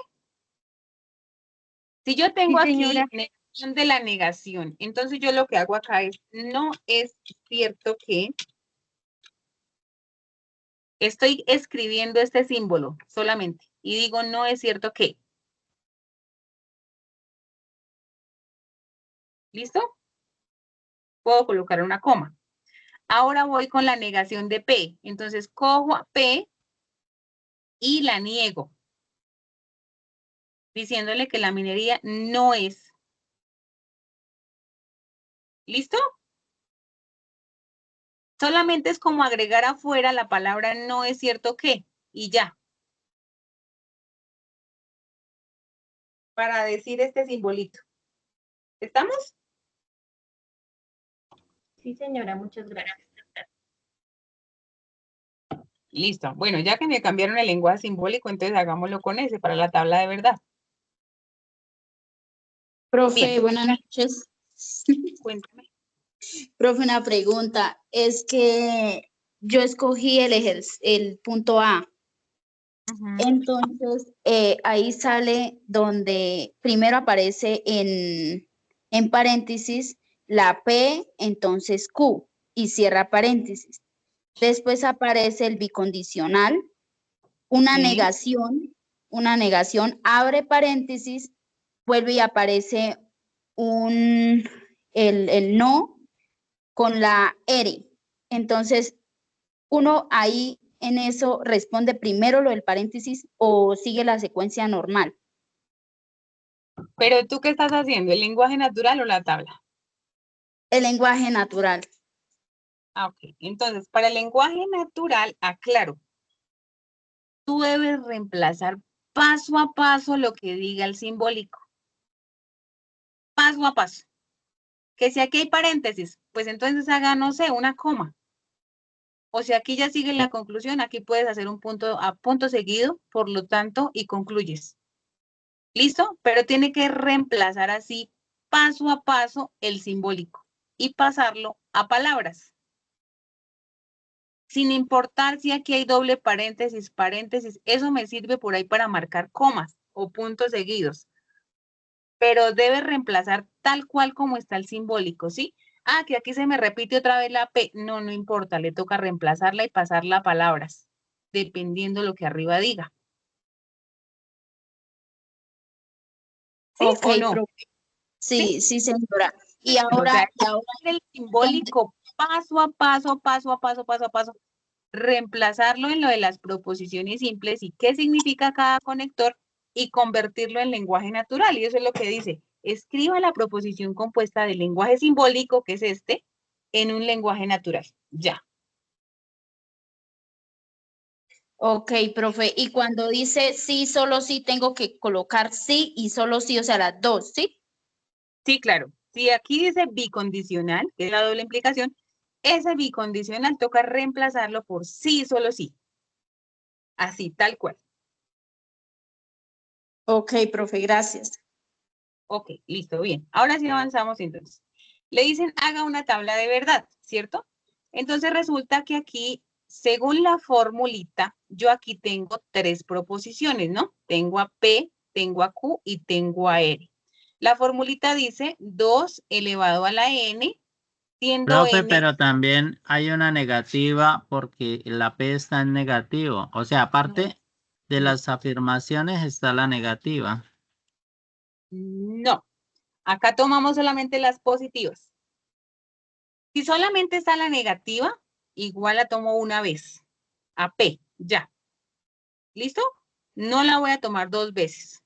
Si yo tengo Sí, aquí señora. negación de la negación, entonces yo lo que hago acá es, no es cierto que estoy escribiendo este símbolo solamente y digo, no es cierto que. ¿Listo? Puedo colocar una coma. Ahora voy con la negación de P. Entonces cojo a P y la niego, diciéndole que la minería no es. ¿Listo? Solamente es como agregar afuera la palabra no es cierto que y ya. Para decir este simbolito. ¿Estamos? Sí, señora, muchas gracias. Listo. Bueno, ya que me cambiaron el lenguaje simbólico, entonces hagámoslo con ese para la tabla de verdad. Profe, Bien. buenas noches. Cuéntame. Profe, una pregunta. Es que yo escogí el punto A. Entonces, ahí sale donde primero aparece en paréntesis la P, entonces Q, y cierra paréntesis. Después aparece el bicondicional, una Sí. negación, abre paréntesis, vuelve y aparece el no con la R. Entonces, uno ahí en eso responde primero lo del paréntesis o sigue la secuencia normal. Pero tú, ¿qué estás haciendo? ¿El lenguaje natural o la tabla? El lenguaje natural. Ah, ok. Entonces, para el lenguaje natural, aclaro, tú debes reemplazar paso a paso lo que diga el simbólico. Paso a paso. Que si aquí hay paréntesis, pues entonces haga, no sé, una coma. O si aquí ya sigue la conclusión, aquí puedes hacer un punto a punto seguido, por lo tanto, y concluyes. ¿Listo? Pero tiene que reemplazar así, paso a paso, el simbólico y pasarlo a palabras. Sin importar si aquí hay doble paréntesis, eso me sirve por ahí para marcar comas o puntos seguidos. Pero debe reemplazar tal cual como está el simbólico, ¿sí? Ah, que aquí se me repite otra vez la P. No, no importa, le toca reemplazarla y pasarla a palabras, dependiendo lo que arriba diga. ¿Sí Ok, o no? profe. Sí, sí, señora. Y O ahora, sea, y ahora, el simbólico paso a paso, reemplazarlo en lo de las proposiciones simples y qué significa cada conector y convertirlo en lenguaje natural. Y eso es lo que dice. Escriba la proposición compuesta del lenguaje simbólico, que es este, en un lenguaje natural. Ya. ok, profe, y cuando dice sí, solo sí, tengo que colocar sí y solo sí, o sea, las dos, ¿sí? Sí, claro. Si aquí dice bicondicional, que es la doble implicación, ese bicondicional toca reemplazarlo por sí, solo sí. Así, tal cual. Ok, profe, gracias. Ok, listo, bien. Ahora sí avanzamos entonces. Le dicen haga una tabla de verdad, ¿cierto? Entonces resulta que aquí, según la formulita, yo aquí tengo tres proposiciones, ¿no? Tengo a P, tengo a Q y tengo a R. La formulita dice 2 elevado a la N, siendo Profe, N. pero también hay una negativa porque la P está en negativo. O sea, aparte de las afirmaciones está la negativa. No, acá tomamos solamente las positivas. Si solamente está la negativa, igual la tomo una vez. A P, ya. ¿Listo? No la voy a tomar dos veces.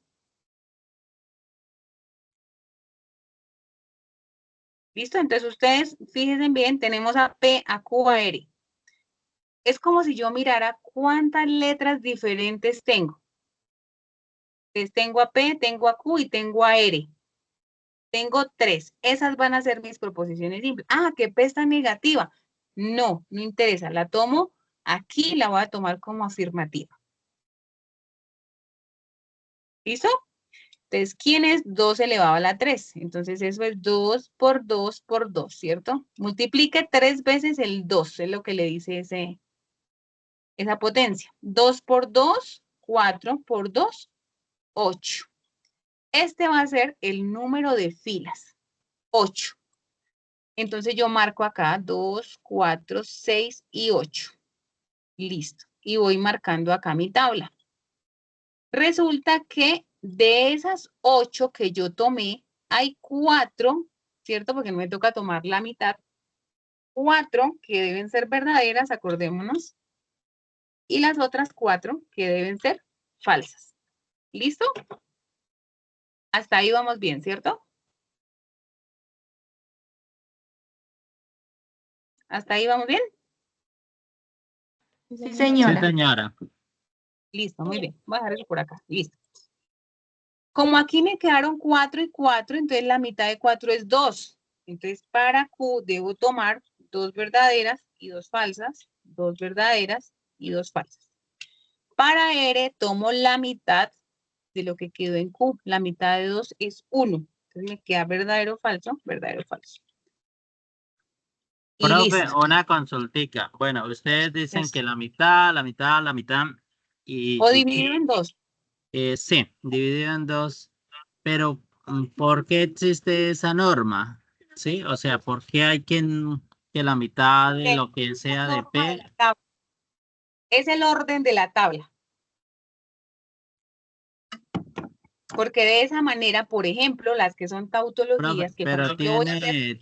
¿Listo? Entonces ustedes, fíjense bien, tenemos a P, a Q, a R. Es como si yo mirara cuántas letras diferentes tengo. Entonces tengo a P, tengo a Q y tengo a R. Tengo tres. Esas van a ser mis proposiciones simples. Ah, que P está negativa. No, no interesa. La tomo aquí y la voy a tomar como afirmativa. ¿Listo? Entonces, ¿quién es 2 elevado a la 3? Entonces, eso es 2 por 2 por 2, ¿cierto? Multiplique 3 veces el 2, es lo que le dice esa potencia. 2 por 2, 4 por 2, 8. Este va a ser el número de filas, 8. Entonces, yo marco acá 2, 4, 6 y 8. Listo. Y voy marcando acá mi tabla. Resulta que de esas 8 que yo tomé, hay 4, ¿cierto? Porque no me toca tomar la mitad. 4 que deben ser verdaderas, acordémonos. Y las otras 4 que deben ser falsas. ¿Listo? Hasta ahí vamos bien, ¿cierto? ¿Hasta ahí vamos bien? Sí, Sí, señora. señora. Listo, muy bien. Voy a dejar eso por acá. Listo. Como aquí me quedaron 4 y 4, entonces la mitad de 4 es 2. Entonces para Q debo tomar 2 verdaderas y 2 falsas, 2 verdaderas y 2 falsas. Para R tomo la mitad de lo que quedó en Q. La mitad de 2 es 1. Entonces me queda verdadero, falso, verdadero, falso. Y Profe, listo. una consultica. Bueno, ustedes dicen que la mitad, la mitad O y dividido en 2. sí, dividido en dos. Pero, ¿por qué existe esa norma? ¿Sí? O sea, ¿por qué hay que la mitad de lo que sea de P? Es el orden de la tabla. Porque de esa manera, por ejemplo, las que son tautologías, que Pero cuando yo voy a hacer...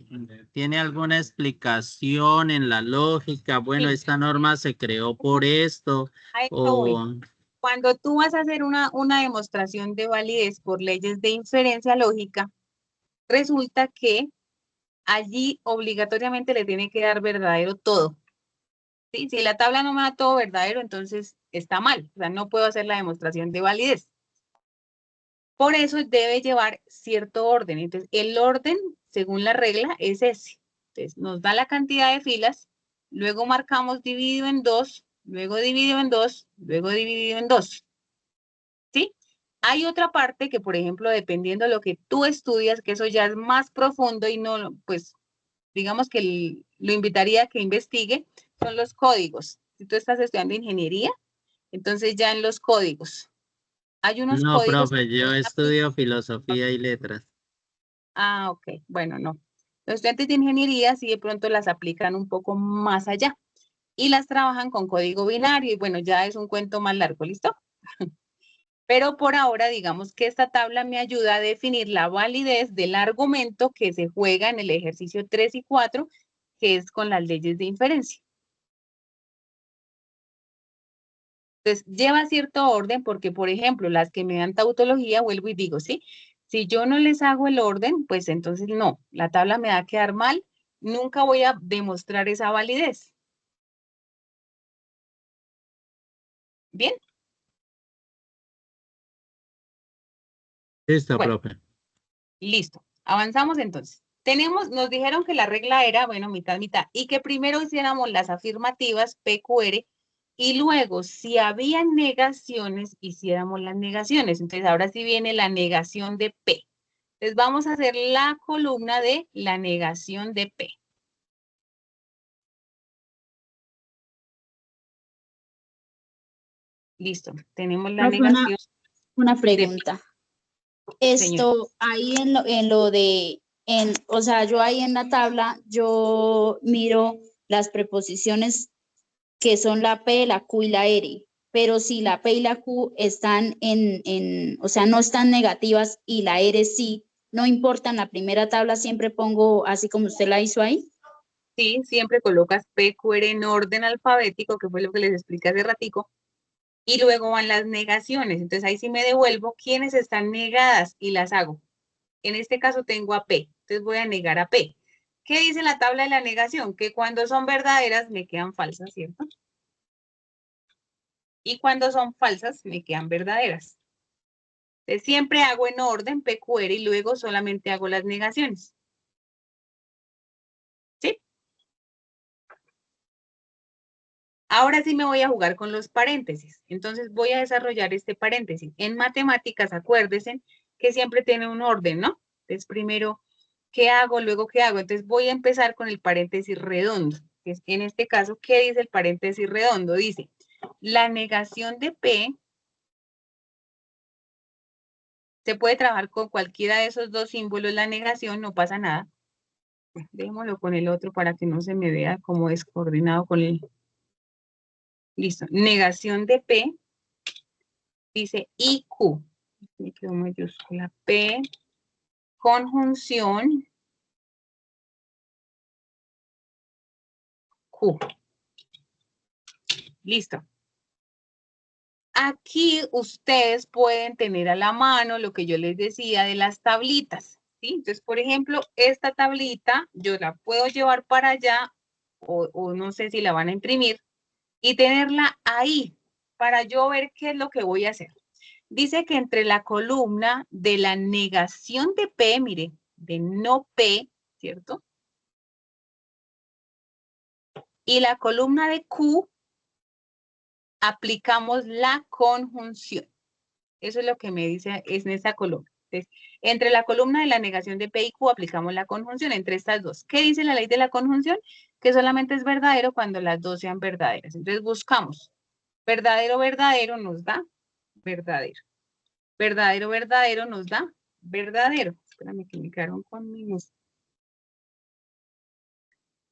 tiene alguna explicación en la lógica. Bueno, Sí, esta norma se creó por esto. a eso voy. O Cuando tú vas a hacer una demostración de validez por leyes de inferencia lógica, resulta que allí obligatoriamente le tiene que dar verdadero todo. ¿Sí? Si la tabla no me da todo verdadero, entonces está mal. O sea, no puedo hacer la demostración de validez. Por eso debe llevar cierto orden. Entonces, el orden, según la regla, es ese. Entonces, nos da la cantidad de filas, luego marcamos dividido en 2, luego dividido en 2, luego dividido en 2. ¿Sí? Hay otra parte que, por ejemplo, dependiendo de lo que tú estudias, que eso ya es más profundo y no, pues, digamos que lo invitaría a que investigue, son los códigos. Si tú estás estudiando ingeniería, entonces ya en los códigos. Hay unos no, códigos profe, yo estudio filosofía y letras. Ah, ok. Bueno, no. Los estudiantes de ingeniería sí de pronto las aplican un poco más allá y las trabajan con código binario y bueno, ya es un cuento más largo, ¿listo? Pero por ahora, digamos que esta tabla me ayuda a definir la validez del argumento que se juega en el ejercicio 3 y 4, que es con las leyes de inferencia. Entonces, lleva cierto orden porque, por ejemplo, las que me dan tautología, vuelvo y digo, ¿sí? Si yo no les hago el orden, pues entonces no, la tabla me va a quedar mal, nunca voy a demostrar esa validez. ¿Bien? Listo, Bueno, profe. listo. Avanzamos entonces. Nos dijeron que la regla era, bueno, mitad, mitad, y que primero hiciéramos las afirmativas PQR y luego, si había negaciones, hiciéramos las negaciones. Entonces, ahora sí viene la negación de P. Entonces, vamos a hacer la columna de la negación de P. Listo. Tenemos la Profe, negación una de P. pregunta. Señor. Esto, ahí en lo de, o sea, yo ahí en la tabla, yo miro las preposiciones que son la P, la Q y la R. Pero si la P y la Q están o sea, no están negativas y la R sí, no importa, en la primera tabla siempre pongo así como usted la hizo ahí. Sí, siempre colocas PQR en orden alfabético, que fue lo que les expliqué hace ratico, y luego van las negaciones. Entonces ahí sí me devuelvo quiénes están negadas y las hago. En este caso tengo a P, entonces voy a negar a P. ¿Qué dice la tabla de la negación? Que cuando son verdaderas me quedan falsas, ¿cierto? Y cuando son falsas me quedan verdaderas. Entonces siempre hago en orden PQR y luego solamente hago las negaciones. ¿Sí? Ahora sí me voy a jugar con los paréntesis. Entonces voy a desarrollar este paréntesis. En matemáticas, acuérdense que siempre tiene un orden, ¿no? Entonces primero, ¿qué hago? Luego, ¿qué hago? Entonces voy a empezar con el paréntesis redondo. En este caso, ¿qué dice el paréntesis redondo? Dice, la negación de P se puede trabajar con cualquiera de esos dos símbolos, la negación, no pasa nada. Dejémoslo con el otro para que no se me vea como descoordinado con el... Listo. Negación de P dice IQ. Me quedó mayúscula P, conjunción Q. Listo. Aquí ustedes pueden tener a la mano lo que yo les decía de las tablitas, ¿sí? Entonces, por ejemplo, esta tablita yo la puedo llevar para allá o no sé si la van a imprimir y tenerla ahí para yo ver qué es lo que voy a hacer. Dice que entre la columna de la negación de P, mire, de no P, ¿cierto? Y la columna de Q, aplicamos la conjunción. Eso es lo que me dice, es en esa columna. Entonces, entre la columna de la negación de P y Q aplicamos la conjunción entre estas dos. ¿Qué dice la ley de la conjunción? Que solamente es verdadero cuando las dos sean verdaderas. Entonces buscamos verdadero, verdadero nos da verdadero. Verdadero, verdadero nos da verdadero. Espérame que me quedaron con minus.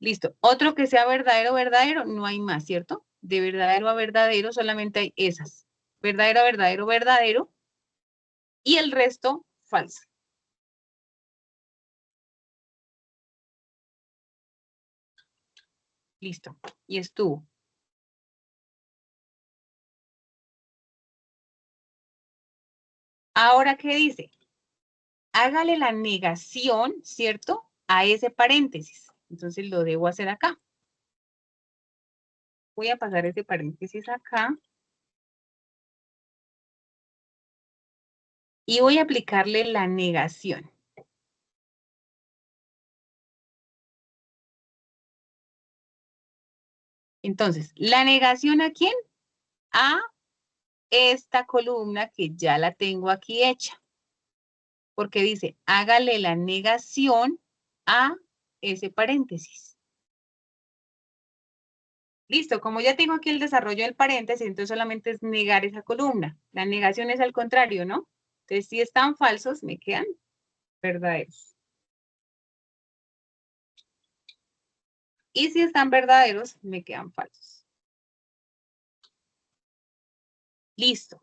Listo. Otro que sea verdadero, verdadero, no hay más, ¿cierto? De verdadero a verdadero solamente hay esas. Verdadero, verdadero, verdadero. Y el resto, falso. Listo. Y estuvo. Ahora, ¿qué dice? Hágale la negación, ¿cierto? A ese paréntesis. Entonces lo debo hacer acá. Voy a pasar ese paréntesis acá. Y voy a aplicarle la negación. Entonces, ¿la negación a quién? A esta columna que ya la tengo aquí hecha. Porque dice, hágale la negación a ese paréntesis. Listo, como ya tengo aquí el desarrollo del paréntesis, entonces solamente es negar esa columna. La negación es al contrario, ¿no? Entonces, si están falsos, me quedan verdaderos. Y si están verdaderos, me quedan falsos. Listo.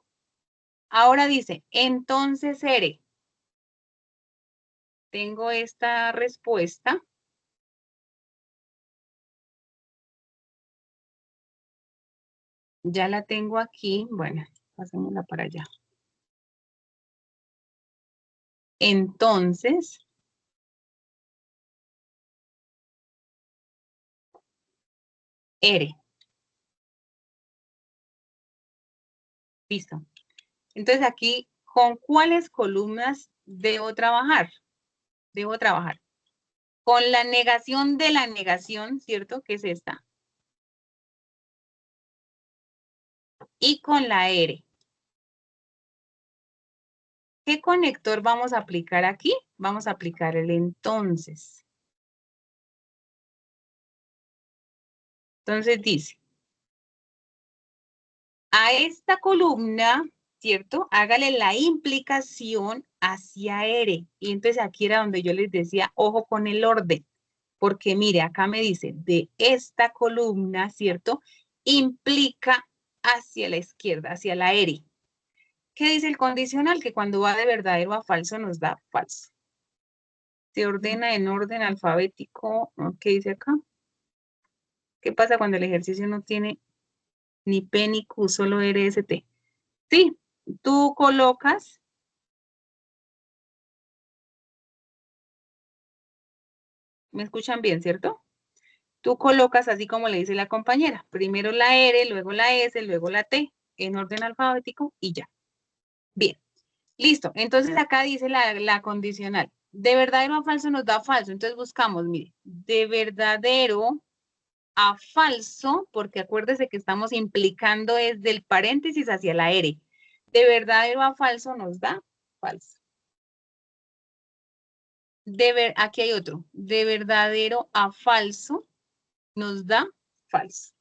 Ahora dice, entonces Ere. Tengo esta respuesta. Ya la tengo aquí. Bueno, pasémosla para allá. Entonces, Ere. Listo. Entonces aquí, ¿con cuáles columnas debo trabajar? Debo trabajar con la negación de la negación, ¿cierto? Que es esta. Y con la Ere. ¿Qué conector vamos a aplicar aquí? Vamos a aplicar el entonces. Entonces dice, a esta columna, ¿cierto? Hágale la implicación hacia Ere. Y entonces aquí era donde yo les decía, ojo con el orden. Porque mire, acá me dice, de esta columna, ¿cierto? Implica hacia la izquierda, hacia la Ere. ¿Qué dice el condicional? Que cuando va de verdadero a falso nos da falso. Se ordena en orden alfabético. ¿Qué dice acá? ¿Qué pasa cuando el ejercicio no tiene ni P ni Q, solo RST? Sí, tú colocas. ¿Me escuchan bien, cierto? Tú colocas así como le dice la compañera. Primero la R, luego la S, luego la T, en orden alfabético y ya. Bien, listo. Entonces acá dice la condicional. De verdadero a falso nos da falso. Entonces buscamos, mire, de verdadero a falso, porque acuérdese que estamos implicando desde el paréntesis hacia la R. De verdadero a falso nos da falso. Aquí hay otro. De verdadero a falso nos da falso.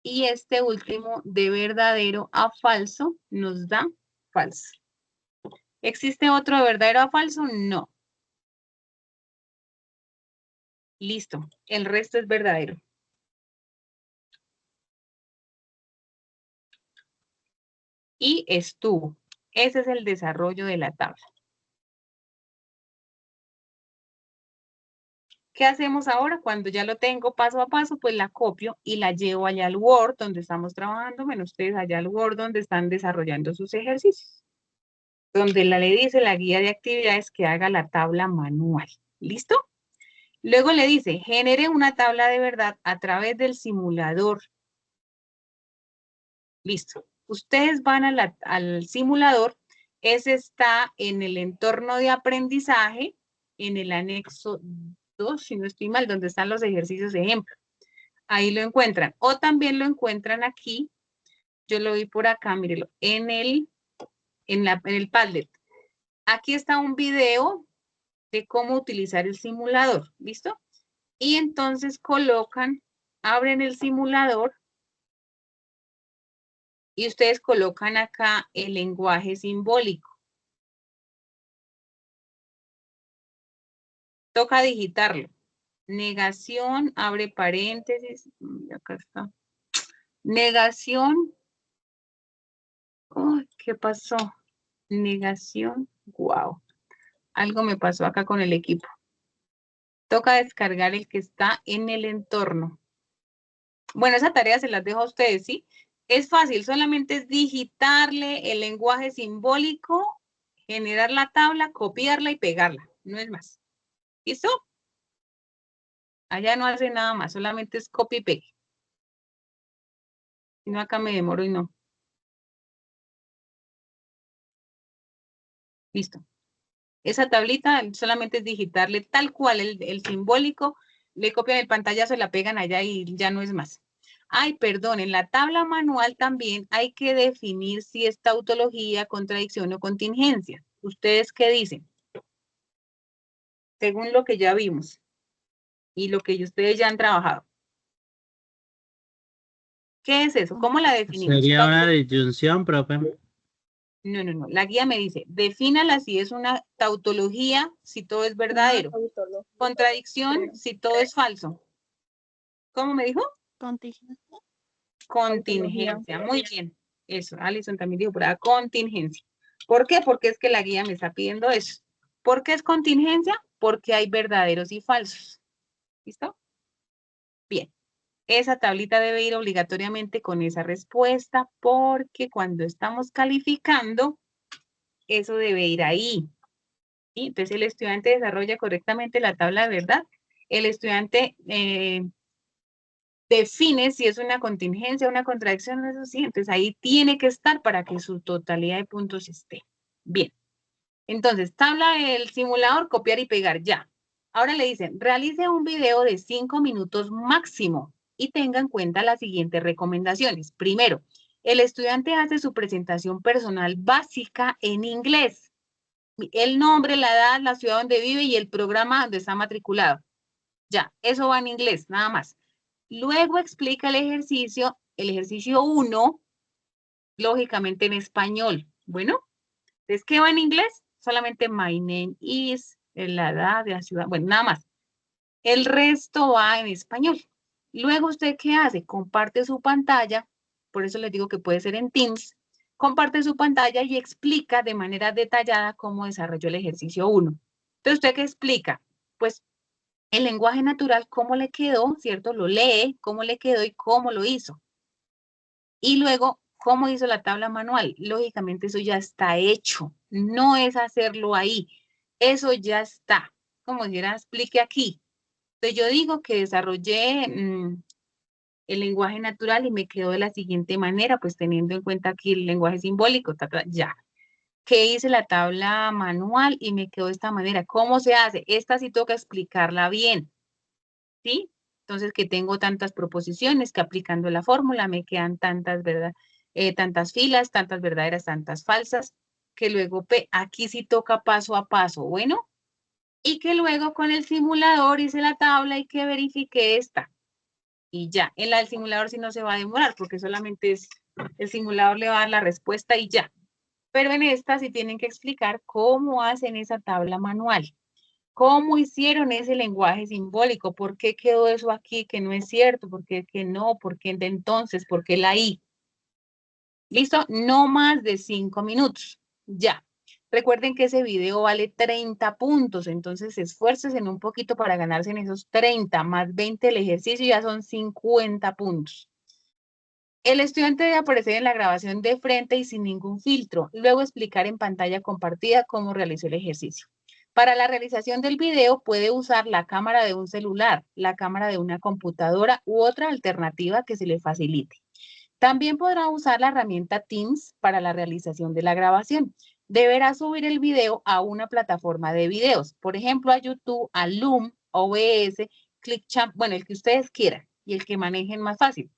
Y este último, de verdadero a falso, nos da falso. ¿Existe otro de verdadero a falso? No. Listo. El resto es verdadero. Y estuvo. Ese es el desarrollo de la tabla. ¿Qué hacemos ahora? Cuando ya lo tengo paso a paso, pues la copio y la llevo allá al Word donde estamos trabajando, bueno, ustedes allá al Word donde están desarrollando sus ejercicios. Donde le dice la guía de actividades que haga la tabla manual. ¿Listo? Luego le dice, genere una tabla de verdad a través del simulador. Listo. Ustedes van al simulador. Ese está en el entorno de aprendizaje, en el anexo 2, si no estoy mal, donde están los ejercicios de ejemplo. Ahí lo encuentran. O también lo encuentran aquí. Yo lo vi por acá, mírelo, en el Padlet. Aquí está un video de cómo utilizar el simulador. ¿Listo? Y entonces colocan, abren el simulador y ustedes colocan acá el lenguaje simbólico. Toca digitarlo. Negación, abre paréntesis, acá está. Negación. Oh, ¿qué pasó? Negación, wow. Algo me pasó acá con el equipo. Toca descargar el que está en el entorno. Bueno, esa tarea se las dejo a ustedes, ¿sí? Es fácil, solamente es digitarle el lenguaje simbólico, generar la tabla, copiarla y pegarla. No es más. ¿Listo? Allá no hace nada más, solamente es copy y pegue. Si no, acá me demoro y no. Listo. Esa tablita solamente es digitarle tal cual el simbólico, le copian el pantallazo, la pegan allá y ya no es más. Ay, perdón, en la tabla manual también hay que definir si es tautología, contradicción o contingencia. ¿Ustedes qué dicen? Según lo que ya vimos y lo que ustedes ya han trabajado. ¿Qué es eso? ¿Cómo la definimos? Sería una disyunción, profe. No, no, no. La guía me dice, defínala si es una tautología, si todo es verdadero. Contradicción, si todo es falso. ¿Cómo me dijo? Contingencia. Contingencia. Muy bien. Eso, Alison también dijo por ahí, contingencia. ¿Por qué? Porque es que la guía me está pidiendo eso. ¿Por qué es contingencia? Porque hay verdaderos y falsos. ¿Listo? Bien. Esa tablita debe ir obligatoriamente con esa respuesta porque cuando estamos calificando, eso debe ir ahí. ¿Sí? Entonces el estudiante desarrolla correctamente la tabla de verdad. El estudiante define si es una contingencia, una contradicción, eso sí. Entonces ahí tiene que estar para que su totalidad de puntos esté. Bien. Entonces, tabla del simulador, copiar y pegar, ya. Ahora le dicen, realice un video de 5 minutos máximo y tenga en cuenta las siguientes recomendaciones. Primero, el estudiante hace su presentación personal básica en inglés. El nombre, la edad, la ciudad donde vive y el programa donde está matriculado. Ya, eso va en inglés, nada más. Luego explica el ejercicio 1, lógicamente en español. Bueno, ¿es qué va en inglés? Solamente my name is, la edad de la ciudad, bueno, nada más. El resto va en español. Luego, ¿usted qué hace? Comparte su pantalla, por eso les digo que puede ser en Teams, comparte su pantalla y explica de manera detallada cómo desarrolló el ejercicio 1. Entonces, ¿usted qué explica? Pues el lenguaje natural, cómo le quedó, ¿cierto? Lo lee, cómo le quedó y cómo lo hizo. Y luego, ¿cómo hizo la tabla manual? Lógicamente eso ya está hecho, no es hacerlo ahí, eso ya está. Como dijera, explique aquí. Entonces yo digo que desarrollé el lenguaje natural y me quedó de la siguiente manera, pues teniendo en cuenta aquí el lenguaje simbólico, ya. Que hice la tabla manual y me quedó de esta manera. ¿Cómo se hace? Esta sí toca explicarla bien, ¿sí? Entonces que tengo tantas proposiciones que aplicando la fórmula me quedan tantas, ¿verdad? Tantas filas, tantas verdaderas, tantas falsas, que luego aquí sí toca paso a paso, bueno, y que luego con el simulador hice la tabla y que verifique esta. Y ya, en la del simulador sí no se va a demorar porque solamente es, el simulador le va a dar la respuesta y ya. Pero en esta sí tienen que explicar cómo hacen esa tabla manual. ¿Cómo hicieron ese lenguaje simbólico? ¿Por qué quedó eso aquí que no es cierto? ¿Por qué que no? ¿Por qué de entonces? ¿Por qué la I? ¿Listo? No más de 5 minutos. Ya. Recuerden que ese video vale 30 puntos, entonces esfuércense un poquito para ganarse en esos 30, más 20 el ejercicio ya son 50 puntos. El estudiante debe aparecer en la grabación de frente y sin ningún filtro, luego explicar en pantalla compartida cómo realizó el ejercicio. Para la realización del video puede usar la cámara de un celular, la cámara de una computadora u otra alternativa que se le facilite. También podrá usar la herramienta Teams para la realización de la grabación. Deberá subir el video a una plataforma de videos, por ejemplo a YouTube, a Loom, OBS, ClickChamp, bueno, el que ustedes quieran y el que manejen más fácil.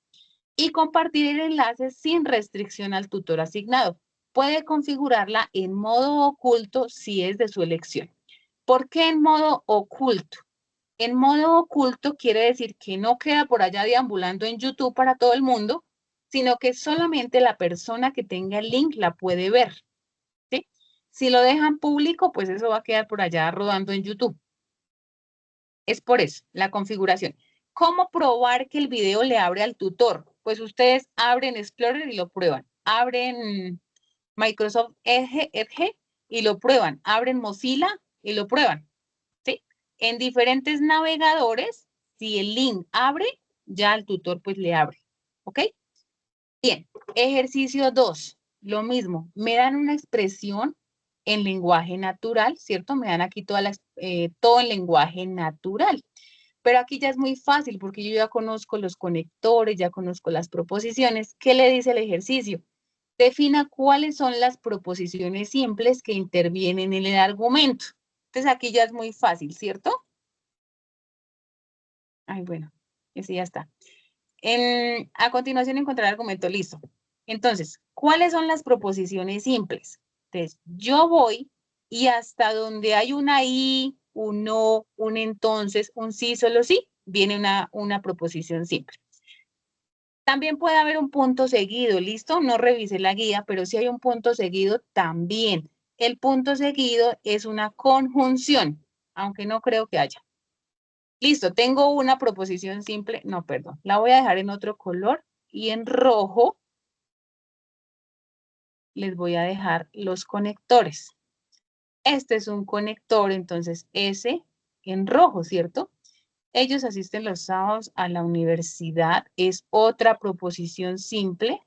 Y compartir el enlace sin restricción al tutor asignado. Puede configurarla en modo oculto si es de su elección. ¿Por qué en modo oculto? En modo oculto quiere decir que no queda por allá deambulando en YouTube para todo el mundo, sino que solamente la persona que tenga el link la puede ver. ¿Sí? Si lo dejan público, pues eso va a quedar por allá rodando en YouTube. Es por eso, la configuración. ¿Cómo probar que el video le abre al tutor? Pues ustedes abren Explorer y lo prueban. Abren Microsoft Edge y lo prueban. Abren Mozilla y lo prueban. ¿Sí? En diferentes navegadores, si el link abre, ya al tutor pues le abre. ¿Ok? Bien. Ejercicio 2. Lo mismo. Me dan una expresión en lenguaje natural, ¿cierto? Me dan aquí todo en lenguaje natural. Pero aquí ya es muy fácil porque yo ya conozco los conectores, ya conozco las proposiciones. ¿Qué le dice el ejercicio? Defina cuáles son las proposiciones simples que intervienen en el argumento. Entonces aquí ya es muy fácil, ¿cierto? Ay, bueno, ese ya está. A continuación encontrar el argumento, listo. Entonces, ¿cuáles son las proposiciones simples? Entonces, yo voy y hasta donde hay una y, un no, un entonces, un sí, solo sí, viene una proposición simple. También puede haber un punto seguido, ¿listo? No revise la guía, pero si hay un punto seguido, también. El punto seguido es una conjunción, aunque no creo que haya. Listo, tengo una proposición simple, no, perdón, la voy a dejar en otro color y en rojo les voy a dejar los conectores. Este es un conector, entonces S en rojo, ¿cierto? Ellos asisten los sábados a la universidad. Es otra proposición simple.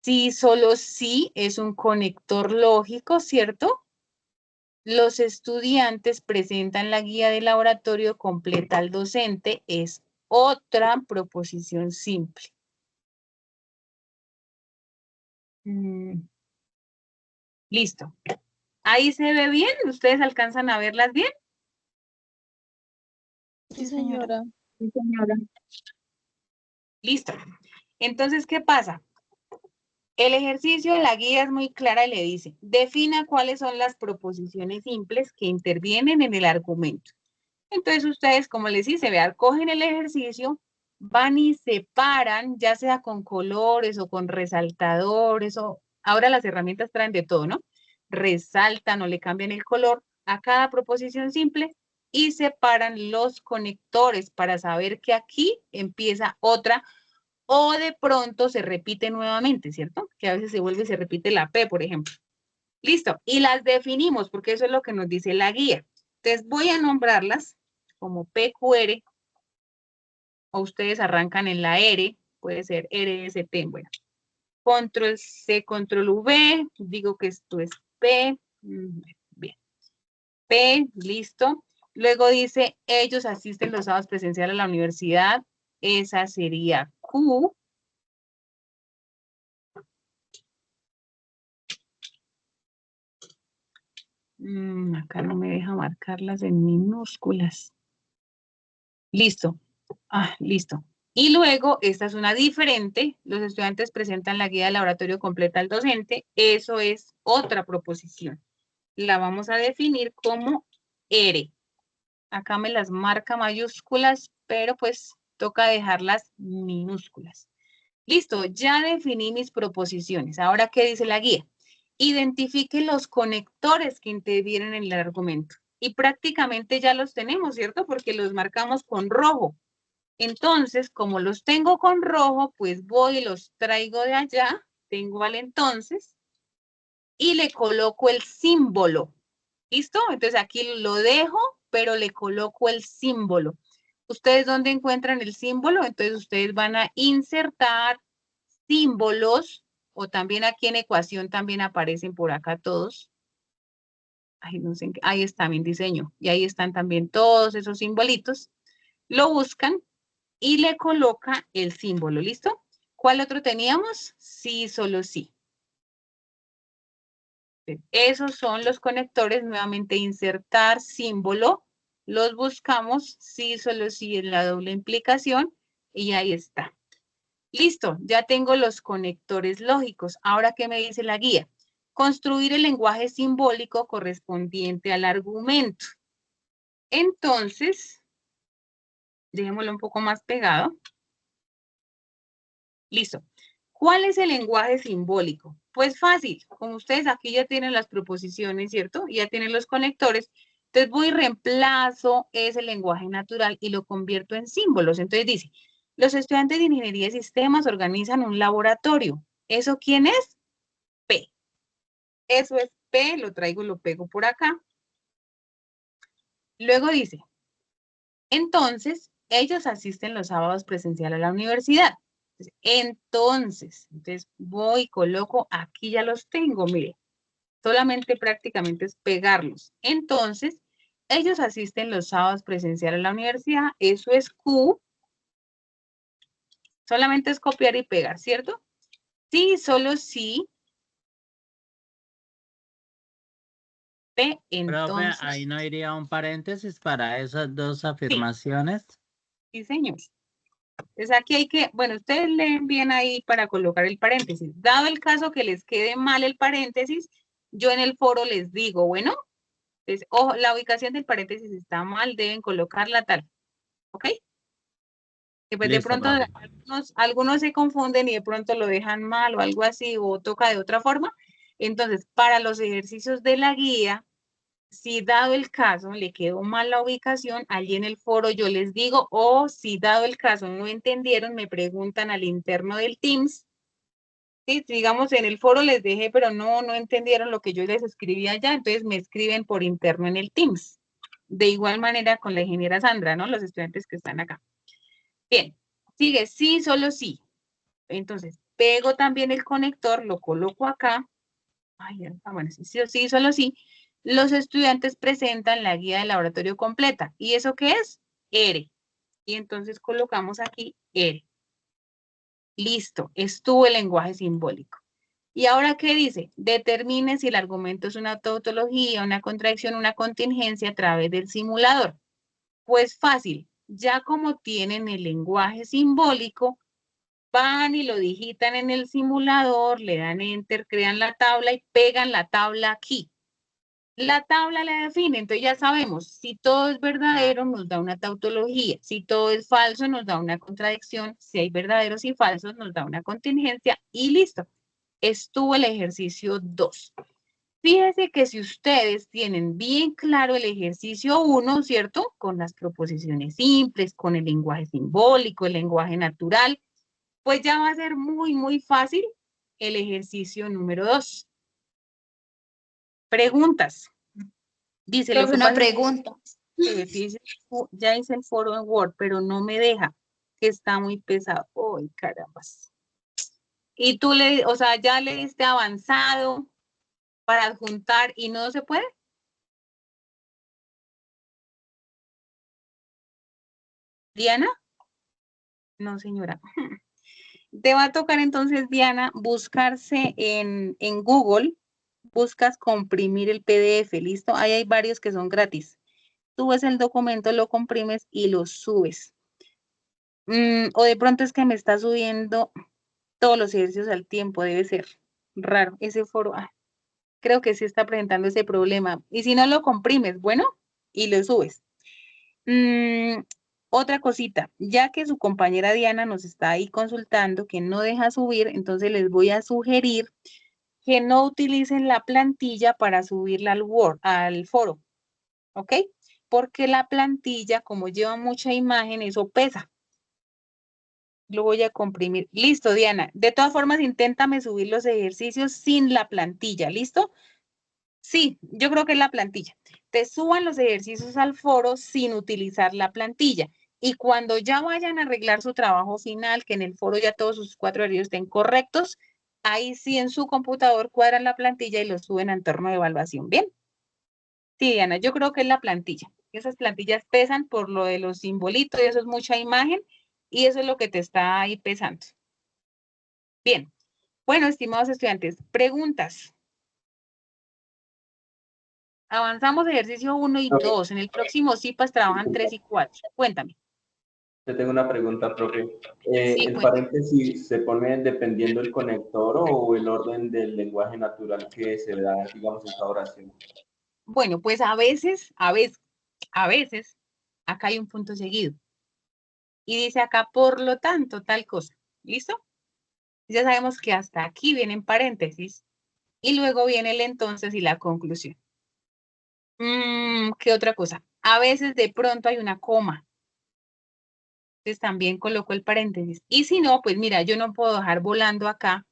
Sí, solo sí es un conector lógico, ¿cierto? Los estudiantes presentan la guía de laboratorio completa al docente. Es otra proposición simple. Listo. ¿Ahí se ve bien? ¿Ustedes alcanzan a verlas bien? Sí, señora. Sí, señora. Listo. Entonces, ¿qué pasa? El ejercicio de la guía es muy clara y le dice, defina cuáles son las proposiciones simples que intervienen en el argumento. Entonces ustedes, como les hice, vean, cogen el ejercicio, van y separan, ya sea con colores o con resaltadores, o ahora las herramientas traen de todo, ¿no? Resaltan o le cambian el color a cada proposición simple y separan los conectores para saber que aquí empieza otra o de pronto se repite nuevamente, ¿cierto? Que a veces se vuelve y se repite la P, por ejemplo. Listo, y las definimos porque eso es lo que nos dice la guía. Entonces voy a nombrarlas como PQR, o ustedes arrancan en la R, puede ser RST, bueno. Control C, Control V, digo que esto es P, bien. P, listo. Luego dice, ellos asisten los sábados presenciales a la universidad, esa sería Q. Acá no me deja marcarlas en minúsculas. Listo. Listo. Y luego, esta es una diferente. Los estudiantes presentan la guía de laboratorio completa al docente. Eso es otra proposición. La vamos a definir como R. Acá me las marca mayúsculas, pero pues toca dejarlas minúsculas. Listo, ya definí mis proposiciones. Ahora, ¿qué dice la guía? Identifique los conectores que intervienen en el argumento. Y prácticamente ya los tenemos, ¿cierto? Porque los marcamos con rojo. Entonces, como los tengo con rojo, pues voy y los traigo de allá, tengo al entonces, y le coloco el símbolo. ¿Listo? Entonces aquí lo dejo, pero le coloco el símbolo. ¿Ustedes dónde encuentran el símbolo? Entonces ustedes van a insertar símbolos, o también aquí en ecuación también aparecen por acá todos. Ay, no sé en qué. Ahí está mi diseño. Y ahí están también todos esos simbolitos. Lo buscan y le coloca el símbolo. ¿Listo? ¿Cuál otro teníamos? Sí, solo sí. Esos son los conectores. Nuevamente insertar símbolo. Los buscamos. Sí, solo sí es la doble implicación. Y ahí está. Listo, ya tengo los conectores lógicos. Ahora, ¿qué me dice la guía? Construir el lenguaje simbólico correspondiente al argumento. Entonces, dejémoslo un poco más pegado. Listo. ¿Cuál es el lenguaje simbólico? Pues fácil, como ustedes aquí ya tienen las proposiciones, ¿cierto? Ya tienen los conectores. Entonces voy y reemplazo ese lenguaje natural y lo convierto en símbolos. Entonces dice, los estudiantes de Ingeniería de Sistemas organizan un laboratorio. ¿Eso quién es? P. Eso es P, lo traigo y lo pego por acá. Luego dice, entonces, ellos asisten los sábados presencial a la universidad. Entonces, voy y coloco, aquí ya los tengo, mire. Solamente prácticamente es pegarlos. Entonces, ellos asisten los sábados presencial a la universidad. Eso es Q. Solamente es copiar y pegar, ¿cierto? Sí, solo sí. P, entonces. Profe, ahí no iría un paréntesis para esas dos afirmaciones. Sí, señor. Entonces aquí hay que, bueno, ustedes leen bien ahí para colocar el paréntesis. Dado el caso que les quede mal el paréntesis, yo en el foro les digo, bueno, entonces, ojo, la ubicación del paréntesis está mal, deben colocarla tal, ¿ok? Que pues de Listo, pronto profe. algunos se confunden y de pronto lo dejan mal o algo así o toca de otra forma. Entonces, para los ejercicios de la guía, si dado el caso le quedó mal la ubicación, allí en el foro yo les digo, o si dado el caso no entendieron, me preguntan al interno del Teams, Sí, digamos, en el foro les dejé, pero no entendieron lo que yo les escribía allá, entonces me escriben por interno en el Teams. De igual manera con la ingeniera Sandra, ¿no? Los estudiantes que están acá. Bien, sigue, sí, solo sí. Entonces, pego también el conector, lo coloco acá. Ay, bueno, sí, sí, solo sí. Los estudiantes presentan la guía de laboratorio completa. ¿Y eso qué es? ERE. Y entonces colocamos aquí ERE. Listo, estuvo el lenguaje simbólico. ¿Y ahora qué dice? Determine si el argumento es una tautología, una contradicción, una contingencia a través del simulador. Pues fácil, ya como tienen el lenguaje simbólico, van y lo digitan en el simulador, le dan enter, crean la tabla y pegan la tabla aquí. La tabla la define, entonces ya sabemos, si todo es verdadero nos da una tautología, si todo es falso nos da una contradicción, si hay verdaderos y falsos nos da una contingencia y listo. Estuvo el ejercicio 2. Fíjense que si ustedes tienen bien claro el ejercicio 1, ¿cierto? Con las proposiciones simples, con el lenguaje simbólico, el lenguaje natural, pues ya va a ser muy, muy fácil el ejercicio número 2. Preguntas. Dice, lo Profe, que una pasa es pregunta. que ya hice el foro en Word, pero no me deja, que está muy pesado. ¡Ay, carambas! Y tú o sea, ya le diste avanzado para adjuntar y no se puede. ¿Diana? No, señora. Te va a tocar entonces, Diana, buscarse en Google, buscas comprimir el PDF, ¿listo? Ahí hay varios que son gratis. Subes el documento, lo comprimes y lo subes. O de pronto es que me está subiendo todos los ejercicios al tiempo, debe ser raro. Ese foro, creo que sí está presentando ese problema. Y si no lo comprimes, bueno, y lo subes. Otra cosita, ya que su compañera Diana nos está ahí consultando que no deja subir, entonces les voy a sugerir que no utilicen la plantilla para subirla al Word, al foro, ¿ok? Porque la plantilla, como lleva mucha imagen, eso pesa. Lo voy a comprimir. Listo, Diana. De todas formas, inténtame subir los ejercicios sin la plantilla, ¿listo? Sí, yo creo que es la plantilla. Te suban los ejercicios al foro sin utilizar la plantilla. Y cuando ya vayan a arreglar su trabajo final, que en el foro ya todos sus 4 ejercicios estén correctos, ahí sí en su computador cuadran la plantilla y lo suben a entorno de evaluación. ¿Bien? Sí, Diana, yo creo que es la plantilla. Esas plantillas pesan por lo de los simbolitos y eso es mucha imagen y eso es lo que te está ahí pesando. Bien. Bueno, estimados estudiantes, preguntas. Avanzamos ejercicio 1 y 2. En el próximo CIPAS trabajan 3 y 4. Cuéntame. Yo tengo una pregunta, profe. Sí, ¿El cuéntame. paréntesis se pone dependiendo del conector o el orden del lenguaje natural que se da, digamos, en cada oración? Bueno, pues a veces, acá hay un punto seguido. Y dice acá, por lo tanto, tal cosa. ¿Listo? Ya sabemos que hasta aquí vienen paréntesis. Y luego viene el entonces y la conclusión. ¿Qué otra cosa? A veces de pronto hay una coma. Entonces también coloco el paréntesis. Y si no, pues mira, yo no puedo dejar volando acá.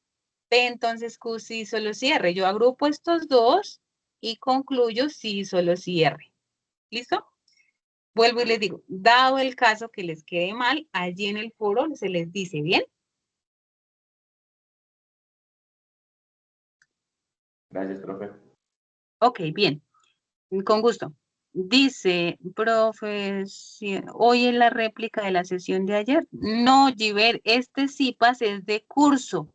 P entonces Q sí solo cierre. Yo agrupo estos dos y concluyo sí solo cierre. ¿Listo? Vuelvo y les digo, dado el caso que les quede mal, allí en el foro se les dice, ¿bien? Gracias, profe. Ok, bien. Con gusto. Dice, profe, hoy en la réplica de la sesión de ayer. No, Giver, este CIPAS es de curso.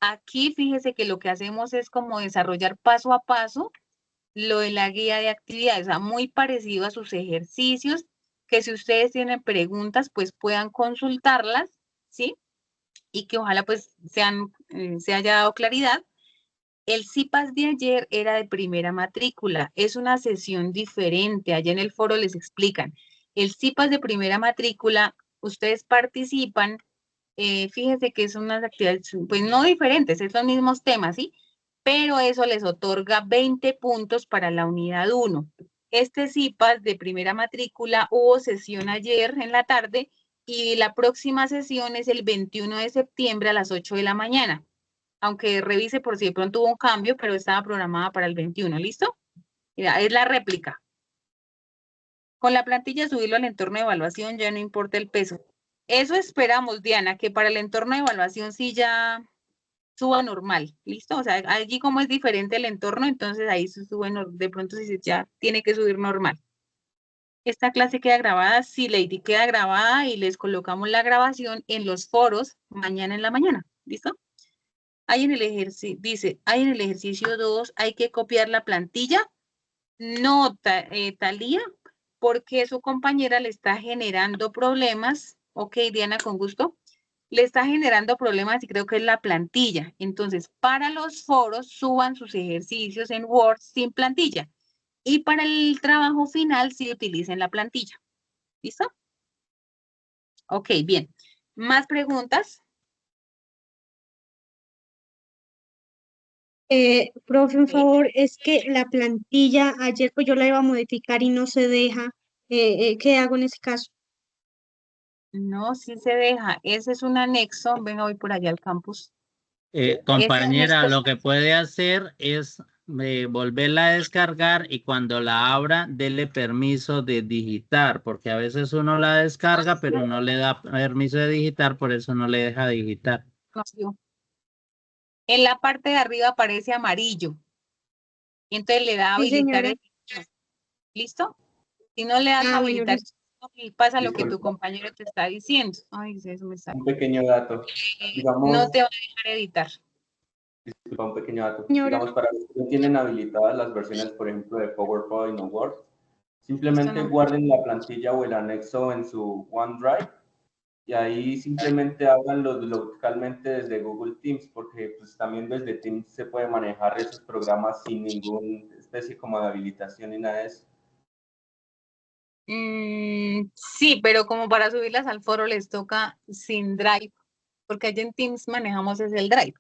Aquí fíjese que lo que hacemos es como desarrollar paso a paso lo de la guía de actividades, o sea, muy parecido a sus ejercicios, que si ustedes tienen preguntas, pues puedan consultarlas, ¿sí? Y que ojalá pues se haya dado claridad. El CIPAS de ayer era de primera matrícula, es una sesión diferente, allá en el foro les explican. El CIPAS de primera matrícula, ustedes participan, fíjense que son unas actividades, pues no diferentes, es los mismos temas, ¿sí? Pero eso les otorga 20 puntos para la unidad 1. Este CIPAS de primera matrícula hubo sesión ayer en la tarde y la próxima sesión es el 21 de septiembre a las 8 de la mañana. aunque revise por si de pronto hubo un cambio, pero estaba programada para el 21, ¿listo? Mira, es la réplica. Con la plantilla subirlo al entorno de evaluación, ya no importa el peso. Eso esperamos, Diana, que para el entorno de evaluación sí ya suba normal, ¿listo? O sea, allí como es diferente el entorno, entonces ahí se sube, de pronto si ya tiene que subir normal. Esta clase queda grabada, sí, Lady, queda grabada y les colocamos la grabación en los foros mañana en la mañana, ¿listo? Hay en el ejercicio, dice, hay en el ejercicio 2, hay que copiar la plantilla. No, Talía, porque su compañera le está generando problemas. Ok, Diana, con gusto. Le está generando problemas y creo que es la plantilla. Entonces, para los foros, suban sus ejercicios en Word sin plantilla. Y para el trabajo final, sí utilicen la plantilla. ¿Listo? Ok, bien. ¿Más preguntas? Profe, un favor, es que la plantilla, ayer pues yo la iba a modificar y no se deja. ¿Qué hago en ese caso? No, sí se deja. Ese es un anexo. Venga, voy por allá al campus. Compañera, lo que puede hacer es volverla a descargar y cuando la abra, dele permiso de digitar, porque a veces uno la descarga, pero no le da permiso de digitar, por eso no le deja digitar. No, yo. En la parte de arriba aparece amarillo. Y entonces le da a Sí, habilitar señora. edición. ¿Listo? Si no le das a Bueno, habilitar, listo. y pasa lo que tu Disculpa, compañero te está diciendo. Ay, eso me está. un pequeño dato. No Digamos, te va a dejar editar. disculpa, un pequeño dato. Señora. Digamos, para los que no tienen habilitadas las versiones, por ejemplo, de PowerPoint o Word, Esto simplemente no. guarden la plantilla o el anexo en su OneDrive y ahí simplemente háganlo localmente desde Google Teams, porque pues también desde Teams se puede manejar esos programas sin ninguna especie como de habilitación ni nada de eso. Sí, pero como para subirlas al foro les toca sin Drive, porque allá en Teams manejamos es el Drive.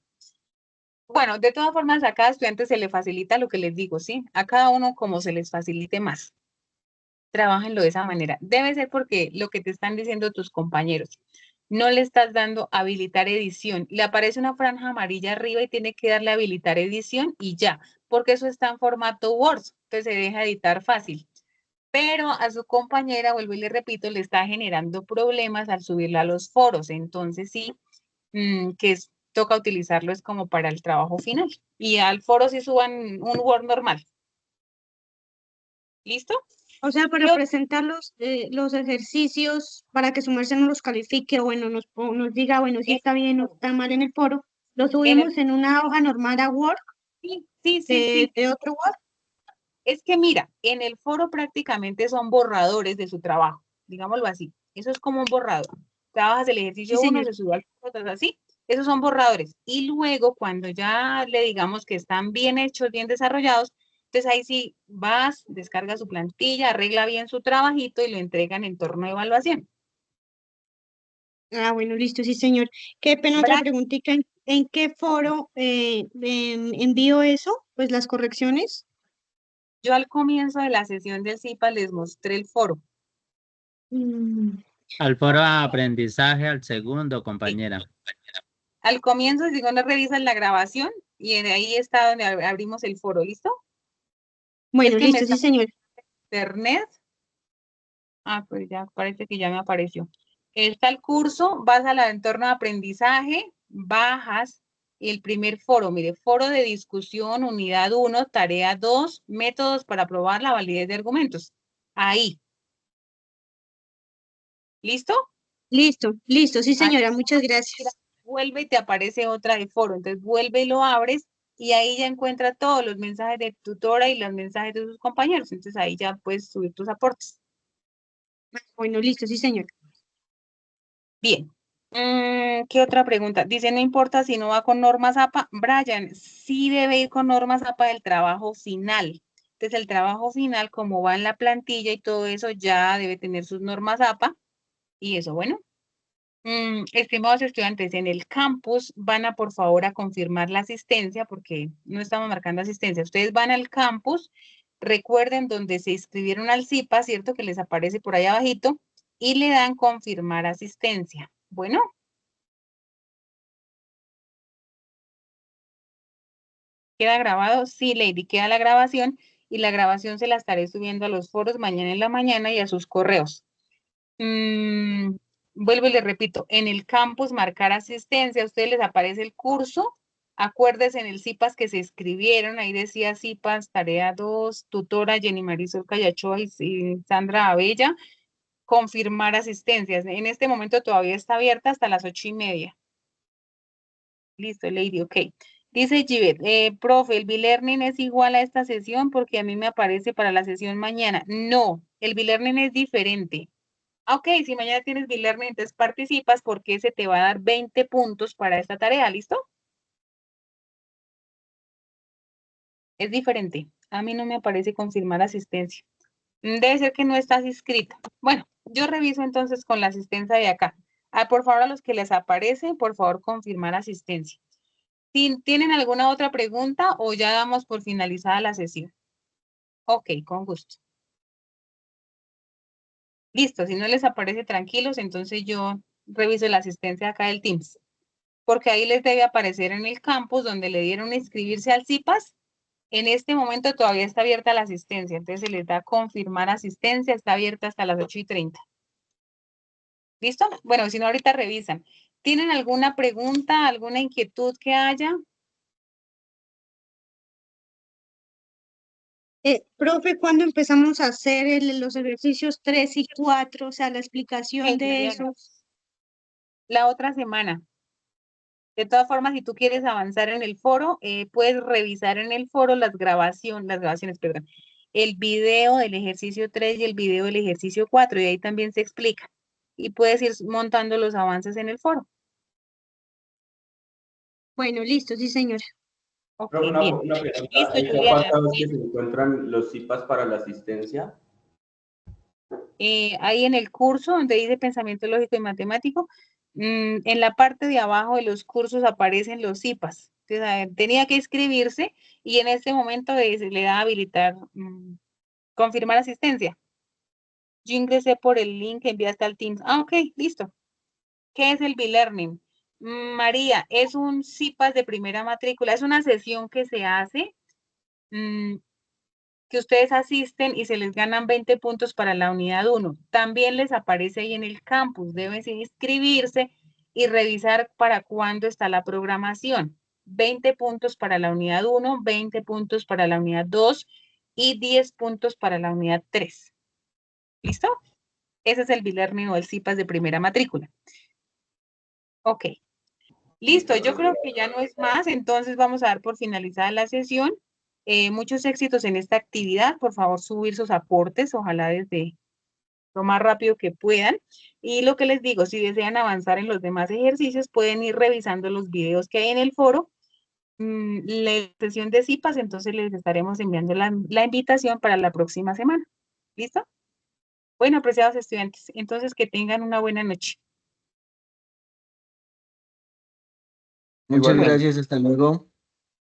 Bueno, de todas formas, a cada estudiante se le facilita lo que les digo, ¿sí? A cada uno como se les facilite más. Trabájenlo de esa manera. Debe ser porque lo que te están diciendo tus compañeros. No le estás dando habilitar edición. Le aparece una franja amarilla arriba y tiene que darle habilitar edición y ya, porque eso está en formato Word, entonces se deja editar fácil. Pero a su compañera, vuelvo y le repito, le está generando problemas al subirla a los foros. Entonces sí, toca utilizarlo es como para el trabajo final. Y al foro sí suban un Word normal. ¿Listo? O sea, para presentar los ejercicios, para que su merced nos los califique, o bueno, nos diga, bueno, si está bien o está mal en el foro, lo subimos en una hoja normal a Word, Sí. de otro Word. Es que mira, en el foro prácticamente son borradores de su trabajo, digámoslo así. Eso es como un borrador. Trabajas el Sí, ejercicio 1, señor. se sube al foro, así. Esos son borradores. Y luego, cuando ya le digamos que están bien hechos, bien desarrollados, entonces ahí sí vas, descarga su plantilla, arregla bien su trabajito y lo entrega en entorno de evaluación. Ah, bueno, listo, sí, señor. Qué pena otra preguntita. ¿En qué foro envío eso? Pues las correcciones. Yo al comienzo de la sesión del CIPA les mostré el foro. Al foro de aprendizaje, al segundo, compañera. Al comienzo, si no revisan la grabación, y ahí está donde abrimos el foro, ¿listo? Bueno, Es que listo, sí, señor. Internet. Pues ya parece que ya me apareció. Está el curso, vas al entorno de aprendizaje, bajas el primer foro, mire, foro de discusión, unidad 1, tarea 2, métodos para probar la validez de argumentos. Ahí. ¿Listo? Listo, sí, Ahí señora, muchas gracias. vuelve y te aparece otra de foro. Entonces vuelve y lo abres y ahí ya encuentra todos los mensajes de tutora y los mensajes de sus compañeros. Entonces ahí ya puedes subir tus aportes. Bueno, listo, sí, señor. Bien. ¿Qué otra pregunta? Dice, no importa si no va con normas APA. Brian, sí debe ir con normas APA del trabajo final. Entonces, el trabajo final, como va en la plantilla y todo eso, ya debe tener sus normas APA. Y eso, bueno. Estimados estudiantes, en el campus van a, por favor, a confirmar la asistencia, porque no estamos marcando asistencia. Ustedes van al campus, recuerden donde se inscribieron al CIPA, ¿cierto? Que les aparece por ahí abajito, y le dan confirmar asistencia. Bueno. ¿Queda grabado? Sí, Lady, queda la grabación y la grabación se la estaré subiendo a los foros mañana en la mañana y a sus correos. Vuelvo y le repito, en el campus marcar asistencia, a ustedes les aparece el curso, acuérdense en el CIPAS que se escribieron, ahí decía CIPAS, tarea 2, tutora Jenny Marisol Callachoa y Sandra Abella, confirmar asistencias. En este momento todavía está abierta hasta las 8:30. Listo, Lady, ok. Dice Givet, profe, ¿el B-Learning es igual a esta sesión? Porque a mí me aparece para la sesión mañana. No, el B-Learning es diferente. Ok, si mañana tienes B-Learning, entonces participas porque se te va a dar 20 puntos para esta tarea, ¿listo? Es diferente. A mí no me aparece confirmar asistencia. Debe ser que no estás inscrita. Bueno, yo reviso entonces con la asistencia de acá. Por favor, a los que les aparece, por favor, confirmar asistencia. ¿Tienen alguna otra pregunta o ya damos por finalizada la sesión? Ok, con gusto. Listo, si no les aparece tranquilos, entonces yo reviso la asistencia acá del Teams. Porque ahí les debe aparecer en el campus donde le dieron inscribirse al CIPAS. En este momento todavía está abierta la asistencia, entonces se les da confirmar asistencia, está abierta hasta las 8:30. ¿Listo? Bueno, si no, ahorita revisan. ¿Tienen alguna pregunta, alguna inquietud que haya? Profe, ¿cuándo empezamos a hacer los ejercicios 3 y 4? O sea, la explicación de Juliana, esos. la otra semana. De todas formas, si tú quieres avanzar en el foro, puedes revisar en el foro las grabaciones, perdón, el video del ejercicio 3 y el video del ejercicio 4, y ahí también se explica. Y puedes ir montando los avances en el foro. Bueno, listo, sí, señora. Ok, Pero bien. una pregunta, Listo, ¿en qué Juliana. apartado es que se encuentran los CIPAS para la asistencia? Ahí en el curso donde dice pensamiento lógico y matemático, en la parte de abajo de los cursos aparecen los CIPAS. Entonces, tenía que inscribirse y en este momento le da a habilitar, confirmar asistencia. Yo ingresé por el link que enviaste al Teams. Ok, listo. ¿Qué es el B-Learning? María, es un CIPAS de primera matrícula. Es una sesión que se hace, que ustedes asisten y se les ganan 20 puntos para la unidad 1. También les aparece ahí en el campus. Deben inscribirse y revisar para cuándo está la programación. 20 puntos para la unidad 1, 20 puntos para la unidad 2 y 10 puntos para la unidad 3. ¿Listo? Ese es el B-Learning o el CIPAS de primera matrícula. Ok. Listo, yo creo que ya no es más, entonces vamos a dar por finalizada la sesión. Muchos éxitos en esta actividad, por favor subir sus aportes, ojalá desde lo más rápido que puedan. Y lo que les digo, si desean avanzar en los demás ejercicios, pueden ir revisando los videos que hay en el foro. La sesión de CIPAS, entonces les estaremos enviando la invitación para la próxima semana. ¿Listo? Bueno, apreciados estudiantes, entonces que tengan una buena noche. Muchas gracias, hasta luego.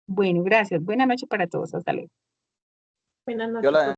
Bueno, gracias. Buena noche para todos. Hasta luego. Buenas noches.